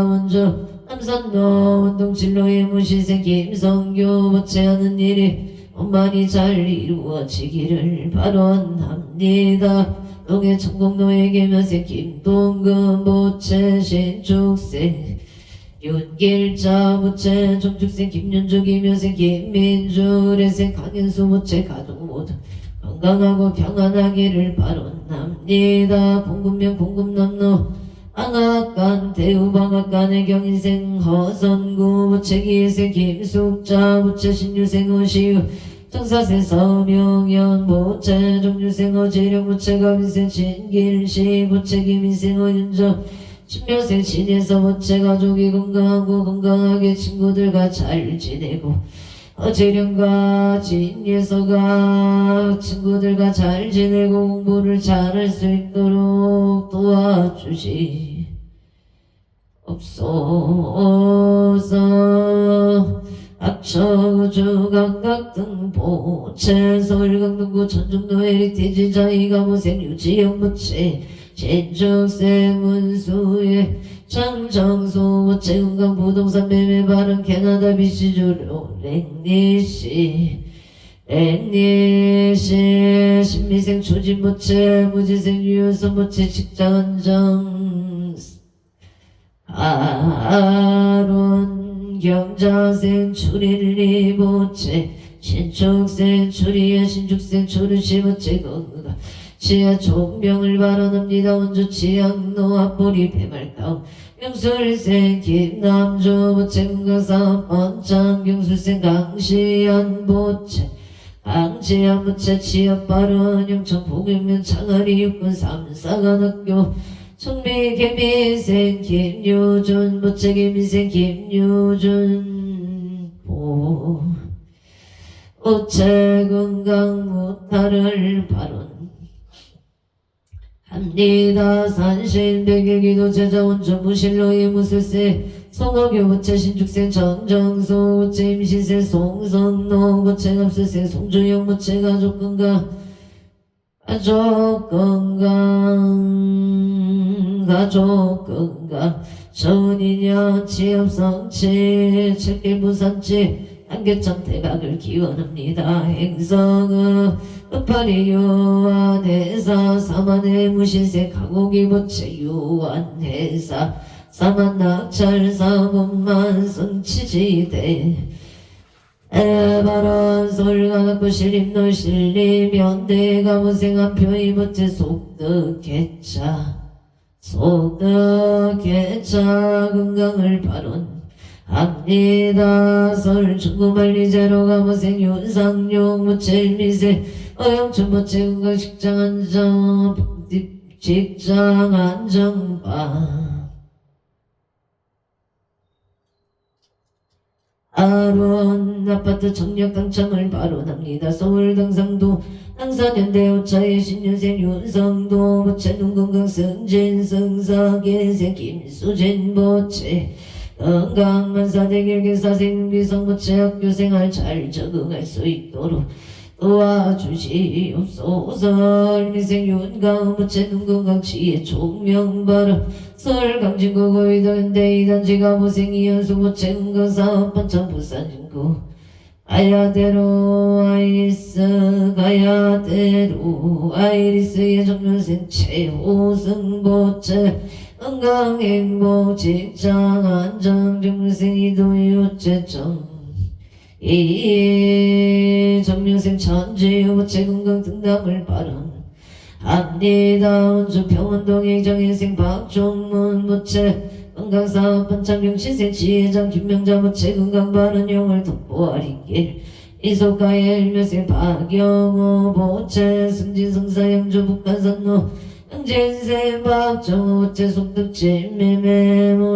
먼저 남산로 운동진로의 무시생 김성규 부채하는 일이 원만히 잘 이루어지기를 발언합니다. 동해 천공노에게 면세 김동근 보채 신축생 윤길자 무채 정축생 김윤족이 면세 김민주 레생 강인수 무채 가족 모두 건강하고 평안하기를 발언합니다. 공급명 공급남로 방앗간 대우방앗간의 경인생 허선구 무채기생 김숙자 무채 신유생 어시유 정사생 서명연 무채 정유생 어지령 무채 가민생 진길시 무채 김인생 어윤정 신묘생 신에서 무채 가족이 건강하고 건강하게 친구들과 잘 지내고 어지령과 진예서가 친구들과 잘 지내고 공부를 잘할 수 있도록 도와주시옵소서. 합천우주 각각 등보채 서울 강동구 천중도 헤리티지 자이가모생 유지영 무채 신축생 문수의 장정소 무채 은강 부동산 매매 발언 캐나다 비시주로 랭니시 신미생 추진 무채 무지생 유효선 무채 직장 안정 아론 경자생 추릴리 무채 신축생 추리야 신축생 추르시 무채 건가 지하 총명을 발언합니다. 원주 치양노 앞보리 배말다운 경술생 김남주 무채 건강사 번창 경술생 강시연 무채 강지한 무채 취업 발언 영천 복유면 창아리 육군 삼사관학교 청미 개미생 김유준 무채 개미생 김유준 무채 건강 무탈을 발언 합니다. 산신 백일기도 제자원주 무실로이 무술세 송어교 무채 신축생 정정수 무채 임신세 송성노 무채 갑술세 송주영 무채 가족 건강 서운인연 취업성취 칠길부산지 한계점 대박을 기원합니다. 행성은 끝파리 유한회사 사만의 무신세 강옥이 무채 유한회사 사만 낙찰 사문만 성치지대 에바론 솔가나고 신림노 신림 현대가무생 한표이 무채 속득개차 건강을 발언합니다. 설 중구만리제로 가무생 윤상용 무채 일미세 어영춘 무채 건강 직장 안정바 아론 아파트 청약 당첨을 발언합니다. 서울 당상도 당사년대 오차의 신윤생 윤성도 무채 눈건강 승진 승사계생 김수진 무채 건강만사대길 개사생 비성 무채 학교생활 잘 적응할 수 있도록 도와주시옵소서. 일미생 윤강 무채 눈건강 지혜 총명바람 서울 강진구 고의도 현대 이단지가 무생 이연수 무채 건강사업 번창 부산진구 가야대로 아이리스의 정년생 최호승 보채 건강행복 직장 안정 정년생 이도희 우체청 정년생 천지우 무채 건강 등담을 발언합니다. 원주 평원동의 정인생 박종문 무채 건강사업 번창경 신생 지회장 김명자 무채 건강 발언 용을 돋보아리길 이소가의 일묘생 박영호 보채 승진 성사 양주 북한산로 영진생 박정호 무채 속득 진매매파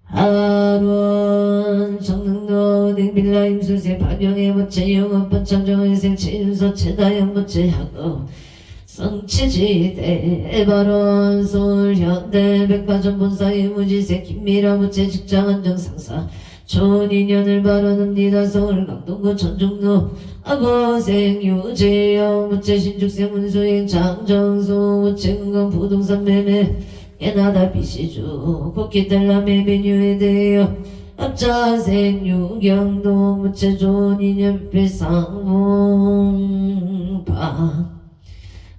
하루원 정릉도 댕빌라 임술생 박영애 무채 영업 번창 정인생 최윤서 최다영 무채 학업 성치지대 에바론 서울 현대 백화점 본사의 무지세 김미라 무채 직장 안정상사 촌인연을 발언합니다. 서울 강동구 천중로 아고생 유재영 무채 신축생 문수행 장정수 무채 건강 부동산 매매 캐나다 비시주 국기달라 매매뉴에 대하여 합자생 유경동 무체 좋은 인연필 상봉파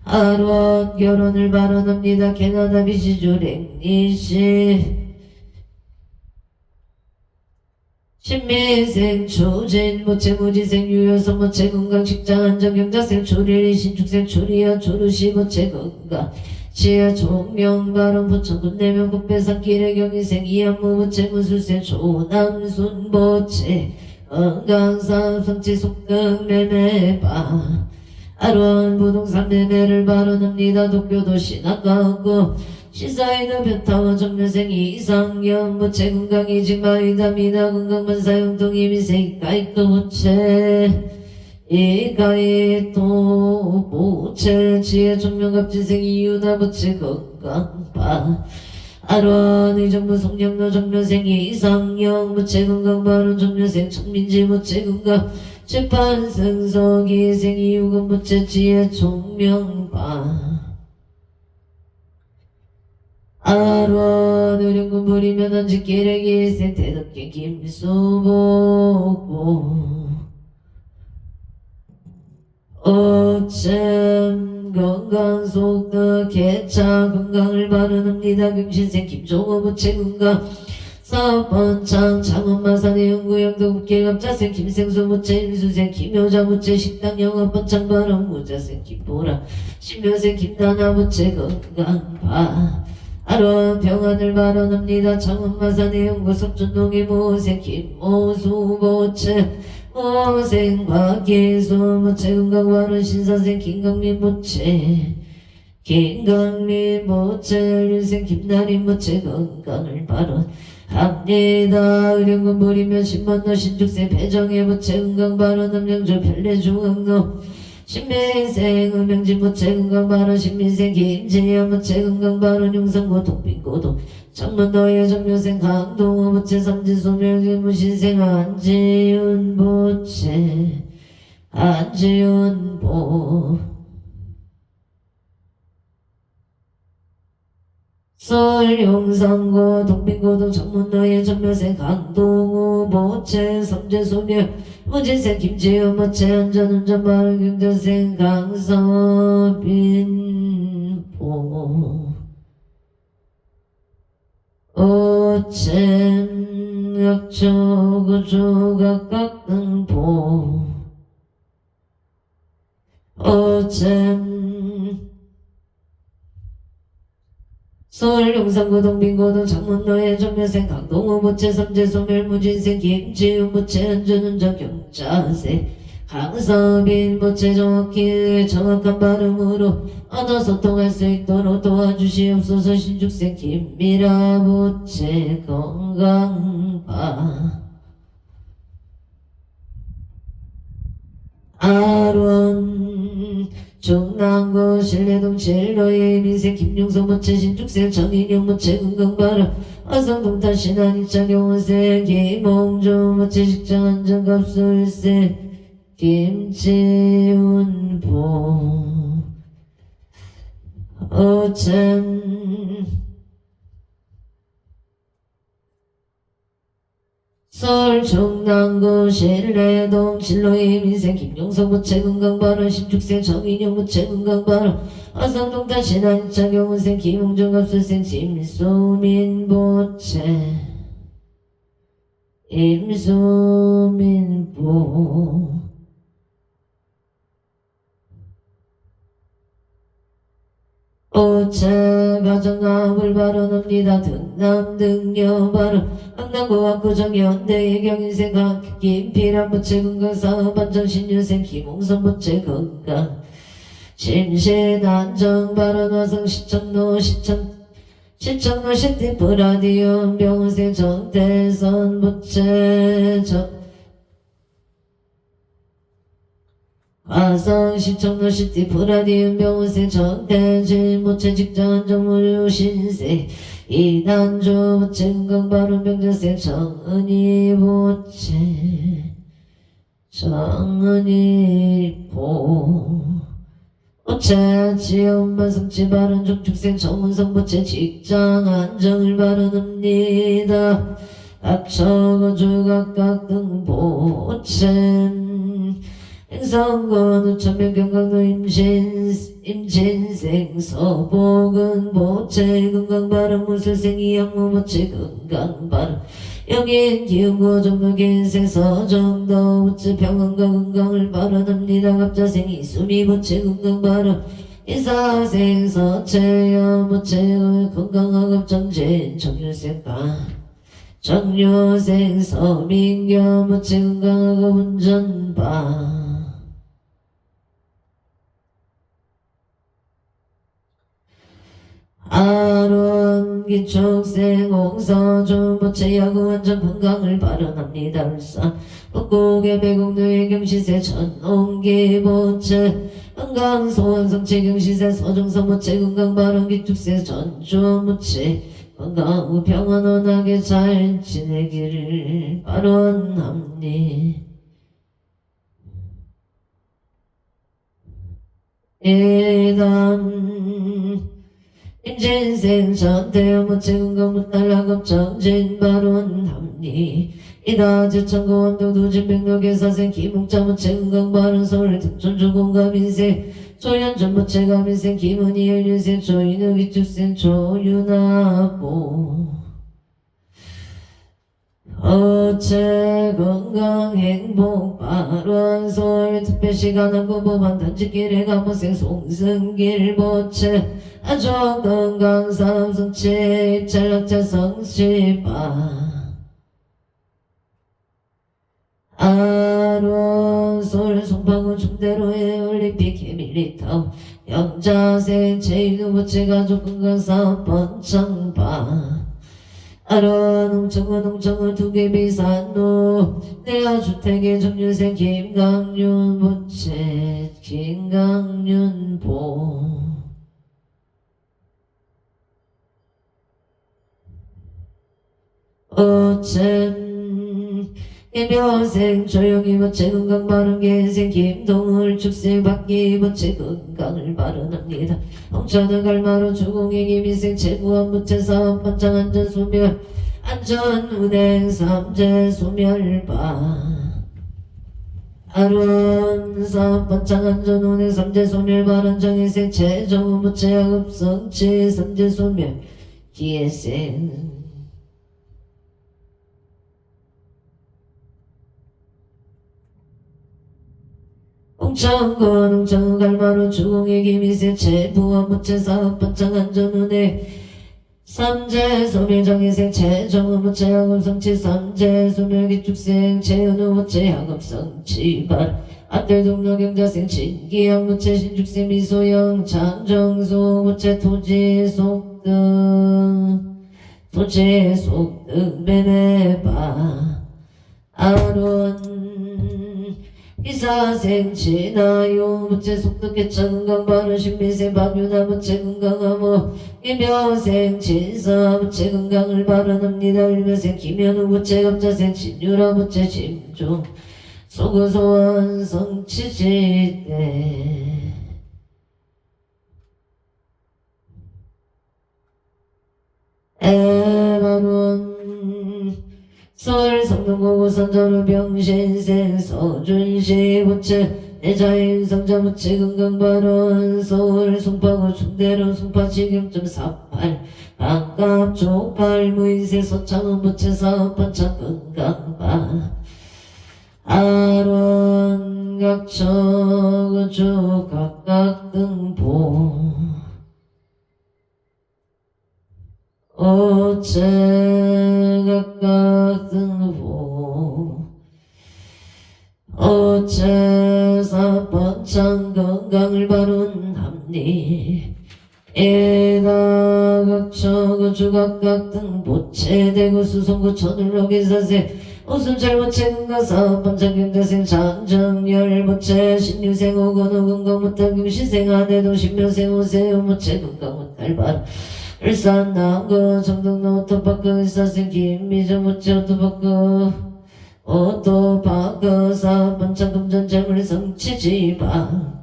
하루원 결혼을 발언합니다. 캐나다 비시주 랭리시 신민생 초진 모체 무지생 유효성 모체 건강 직장 안정 경자생 초릴리 신축생 초리야 초루시 모체 건강 지하 종명 발언 부천군 내면 국배상 기래 경희생 이한무 모체 무술생 조남순 모체 건강삼 성치 속등 매매바 아론 부동산 매매를 발언합니다. 도쿄도 신학과학고 시사이드 변타워 정면생 이상연 모체 건강이 직마이다미나 건강만 사용동 이미생 가입도 모체 이가입도 모체 지혜 종명갑진생 이유나 모체 건강파 아론 의정부 송영로 정면생 이상연 모체 건강 발언 정면생 청민지 모체 건강 재판 승석이 생이유금 모체 지혜 종명파 아론 의령군 부리면 한지 기레기 생태덕기 김수복고 어쩜 건강 속도 개차 건강을 발언합니다. 경신생 김종호 모체 건강 사업번창 창원마산의 연구영도 국계갑자생 김생수 모체 임수생 김효자 모체 식당 영업번창 발언 무자생 김보라 신묘생 김나나 모체 건강파 아론 평안을 발언합니다. 창원마산의 연구 석준동의 모생 김모수 모체 모생 박예수 모체 건강 발언 신사생 김강민 모체 김강민 모체 윤생 김나린 모체 건강을 발언 합니다. 의령군 부리면 신만노 신축생 배정의 모체 건강 발언 음령조 편례중앙로 신민생 음명진 모체 건강 발언 신민생 김재현 모체 건강 발언 용성고 동빈고도 창문너의 정묘생 강동호 모체 삼진소멸 무신생 안지윤 모체 안지윤보 서울 용산고 동빈고동 창문너의 정묘생 강동우 모체 삼재소멸 무진생 김지우 모체 안전운전 발언 경전생 강서빈보 오챔 약초구조각각등보 오챔 서울 용산구 동빈고동 창문로의 정면생 강동호 모체 삼재소멸 무진생 김지우 모체 안전운전 경자생 강서빈 모체 정확히 정확한 발음으로 언어 소통할 수 있도록 도와주시옵소서. 신축생 김미라 모체 건강파 아론 중랑구 신례동 칠로의 민생 김용석 모체 신축생 정인영 모체 건강발언 화성동탄 신안이창 경원생 김홍주 모체 식장 안전갑술생 김지훈보 어쩜 서울 중랑구 신례동 진로의 민생 김용석 모체 건강발언 신축생 정인영 모체 건강발언 화성동탄 신안이창 경원생 김홍주 갑술생 임수민 모체 임수민보 오체 가정암을 발언합니다. 등남 등여 발언 강남구 압구정 연대의 경인생 김필한 모체 건강 사업 안정 신유생 김홍선 모체 건강 심신 안정 발언 화성 시청로 시청로 시티프 라디오 병원생 정대선 모체 화성 시청로 시티프 라디오 병원생 정대진 모체 직장 안정무료 신세 이단조 모체 건강 발언 병자생 정은희 모체 정은희 보 모체 지엄마 성취 발언 중축생 정문성 모체 직장 안정을 발언합니다. 각처거주 각각 등보챔 행성건 우천면 경강도 임진생 서복은 보채 건강바람 무술생이 양무보채 건강바람 여긴 기운고 정도긴생 서정도 우치 평안과 건강을 발언합니다. 갑자생이 수미보채 건강바람 이사생 서채여 보채 건강하급 정진 정유생가 정유생 서민교 보채 건강하급 운전바 아론 기축생 홍서주 보채 야구 완전 건강을 발언합니다. 울산 북곡의 배공도의 경시세 전홍기 보채 건강 소원 성체 경시세 서정서 보채 건강 발언 기축세 전주 보채 건강하고 평안원하게 잘 지내기를 발언합니다. 예담 임진생 전태여 모체 건강 무탈락업 정진 발언합니 이다 제천고 원동 두진백력의 사생 기묵자 모체 건강 발언 서울 등촌주 공감 인생 조연전 모체 감인생 김은희 연륜생 조인우 기축생 조윤아보 어체 건강 행복 발언 서울 특별시간 한국법원 단지길에 가보생 송승길 보채 아조 건강 삼성치 입찰락차 성시바 아론 서울 송방구 중대로의 올림픽 해밀리타운 영자생 제인우 보채 가족 건강 사업 번창바 아론 홍청은 두개비 산노 내야주택의 정유생 김강윤 보채 김강윤 보 어쩜 이묘생 조용히 보채 건강 바른 개생 김동을 축생 받기 보채 건강을 발언합니다. 홍천은 갈마로 주공의 김인생 최부한 보채 사업 반창 안전 소멸 안전 운행 삼재 소멸바 아론 사업 반창 안전 운행 삼재 소멸 발언 정인생 최정우 보채 야급 성치 삼재 소멸 기회생 홍천군 홍천은 갈마로 주공의 김이세 최부와 모채 사업 반창 안전운에 삼재 소멸 정인생 최정우 모채 야급 성치 삼재 소멸 기축생 최은우 모채 야급 성치 발 아들 동료 경자생 진기영 모채 신축생 미소영 장정수 모채 토지 속등 매매바 아론 이사생 진아용 부채 속독해 건강 바른 신미생 박유나 부채 건강하모 이묘생 진사 부채 건강을 발언합니다. 일묘생 김현우 부채 갑자생 진유라 부채 심중 소구소원 성치지대 에바론 서울 성동고고 선전우 병신생 서준시 부채 내자인 성자 부채 건강발언 서울 송파구 중대로 송파 지경점48 반갑 족발 무인생 서창은 부채 사업 반창 건강바 아론 각처 주 각각 등보 어째 각각 등보 어째 사번창 건강을 발언합니 에다 각처 주 각각 등보 체대구 수성구 천을로 기사세 웃음 잘못체 건강 사번창 경자생 장정열 모체 신유생 오건호 건강 못할 경시생 아대동 신묘생 오세요 모체 건강 못할 발 울산 남구 정동로 오토파크 의사생 김미정 모체 오토파크 오토파크 사번창 금전 재물 성취지방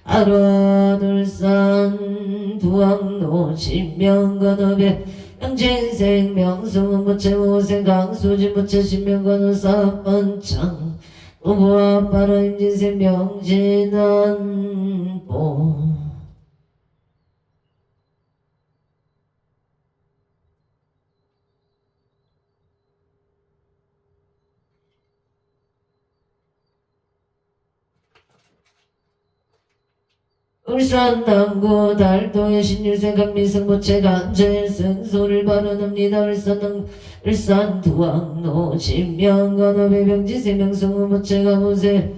아론 울산 부항로 신명건업에 영진생 명승은 부채 모생 강수진 부채 신명관우 사번창 부부와 빠른 임진생 명진안보 울산 남구 달동의 신유생 강미승 부채 간재승 소를 발언합니다. 울산 두왕로 진명관어 배병지세 명승우 부채가 보세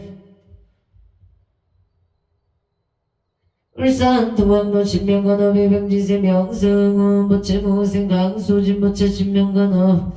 울산 두왕로 진명관어 배병지세 명승우 부채 모생 강수진 부채 진명관어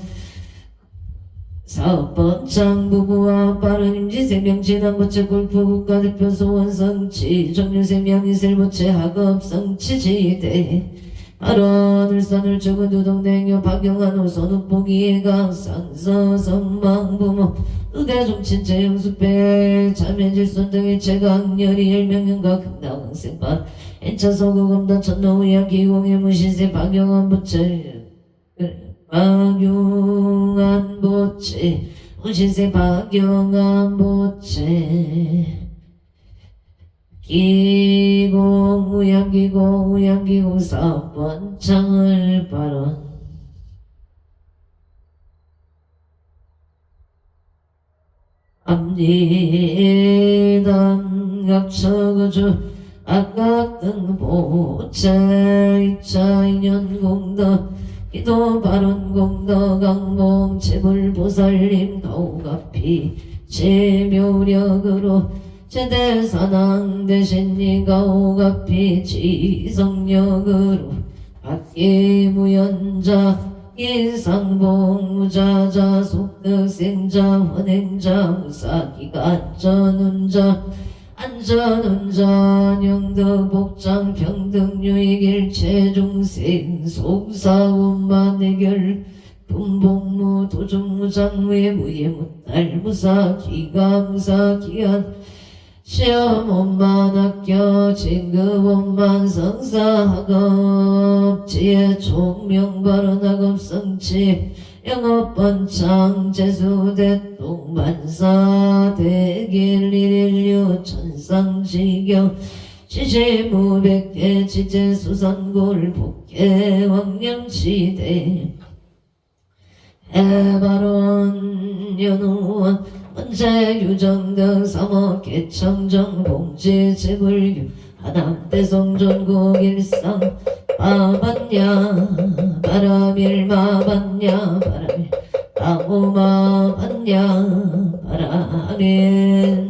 사업번창 부부와 빠른 임지세 명진한 부채 골프 국가대표 소원성치 정유세 명이슬 부채 학업 성치지대 발언 울산을 적은 두동댕요 박영한 호선 욱보기가 상서성망 부모 의대종 친체 영수배 자매질손 등 일체 강렬히 일명연가 극락왕생반 엔차소고검단 천노우야 기공의 무신세 박영한 부채 박용한 보채 무신세 박용한 보채 기공 우양기공 사번창을 발언 압리단 각처거주 악각등 보채 이차인연공덕 기도 발언 공덕 강봉 재불보살님 가오가피 제묘력으로 제대사당 대신니 가오가피 지성력으로 박계무연자 인상봉 무자자 속득생자 헌행자 무사기가 안전운자 영덕 복장 평등 유익일체 중생 속사원만 해결 분복무 도중무장무예 무예무달 무사기가 무사기한 시험원만 학교 진급원만 성사학업 지혜 총명발언학업 성취 영업번창 재수대통반사 대길일일류 천상지경 지지무백계 지제수산골 복계 왕량시대 해발원 연우원 원제유정등 삼업계청정 봉지 재불교 하남대성전국 일상 마반야 바람일마반야 바람일 나무마반야 바람일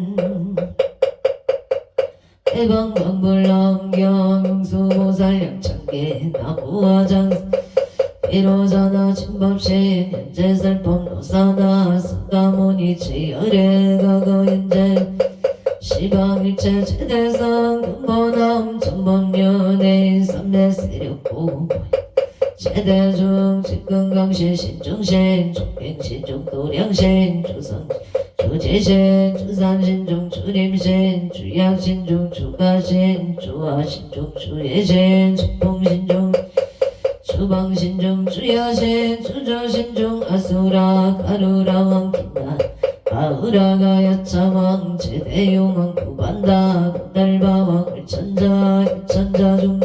해방광불렁경 용수보살 양창계 나무화장 비로자나 진법신 현재설법 노사나 성가모니 지열애가거인제 시방일체 제대성 근본함 전범연예인 삼매세력고 제대중 직근강신 신중신 종행신 중도량신 주성 주지신 주산신중 주림신 주약신중 주가신 주화신중 주예신 주풍신중 주방신중 주야신 주저신중 아수라 가루라 왕긴나 가으라가 야차왕 제대용왕 구반다 달바왕 을천자 일천자중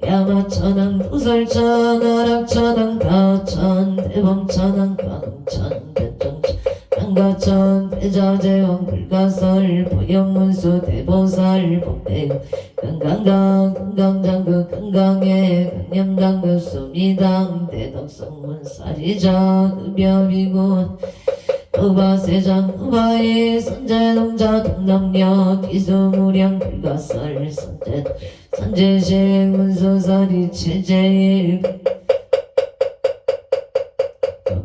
야마천왕 두설천 아락천왕 다천 대범천왕 광천 변정천 양가천 대자재왕 불가설 보영문수 대보살 법대유 금강당 금강장급 금강회 강념당급 수미당 대덕성문사리자 급여비군 의바세장 의바의 선제동자 동남역 기수무량 불가설 선제식 문수사리 체제일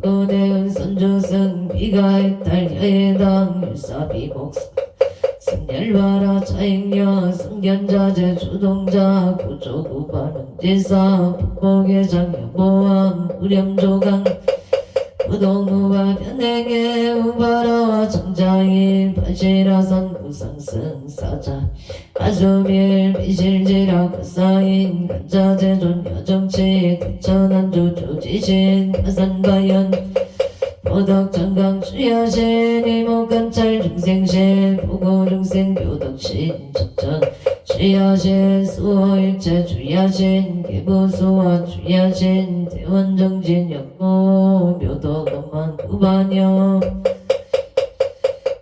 거대은 선조승 비가했달 여해당 율사비복사 승열바라 차익녀 승견자재 주동자 구조구반응지사 북복의 장여보암 우렴조강 부동무와 변행에 우바라와 정자인 반시라선 무상승사자 아수밀 비실지라 가사인 간자재존 여정치 대천안주 조지신 가산바연 보덕정강 주야신 이목감찰 중생신 보고중생 교덕신 적전 주야신 수호일체 주야신 기부수와 주야신 대원정진 역고 묘도건만 구반여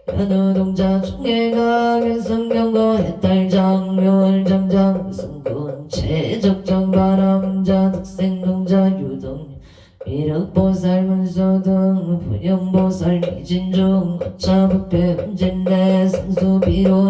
연우동자 중해가 견성경고 해탈장 묘월장장 무승군 최적정 바람자 득생동자 유동 미륵보살 문소등 분영보살 미진중 어차부패 은진대 성수비로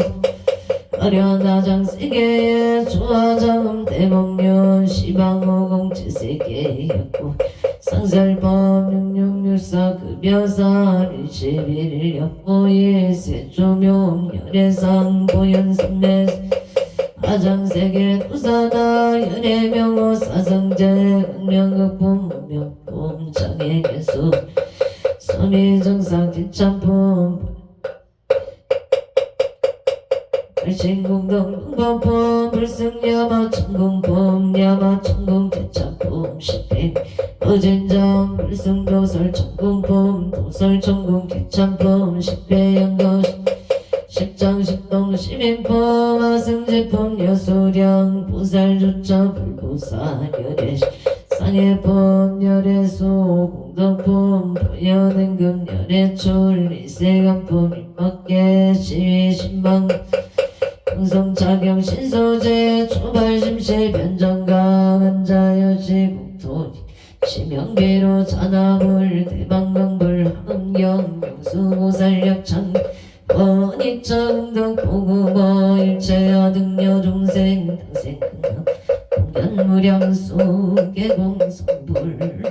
어려나장 세계의 조화장음 대목련 시방오공 지세계였고 상설법 6664 급여사 21일 역보일 세조묘 열애상 보현선매 아장세계 도사다 연애명호 사성제 응명극품 문명품 장애개수 소미정상 기참품 발신공동 응범품 불승야마 천공품 야마 천공 개참품 십행 어진장 불승도설 천공품 도설 천공 개참품 십배연거 십장 십동 시민품 아승제품 여수령 보살조차 불보살 열애 상해품 열애소 공덕품 보현행금 열애출 이세간품 일밖에 시위신방 흥성자경 신소재 초발심실 변정강 한자여시 국토니 시명비로 자나물 대방강불 함경 명수보살역창 원익정덕 보구모 일체야 등려 중생 당생 근력 공견무량수 개공성불동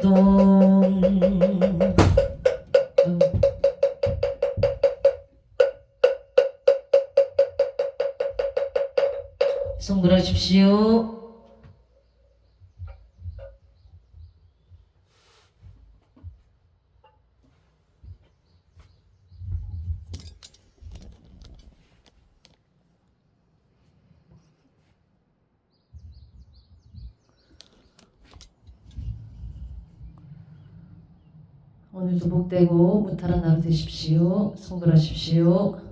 성불하십시오. 오늘도 복되고 무탈한 하루 되십시오. 성불하십시오.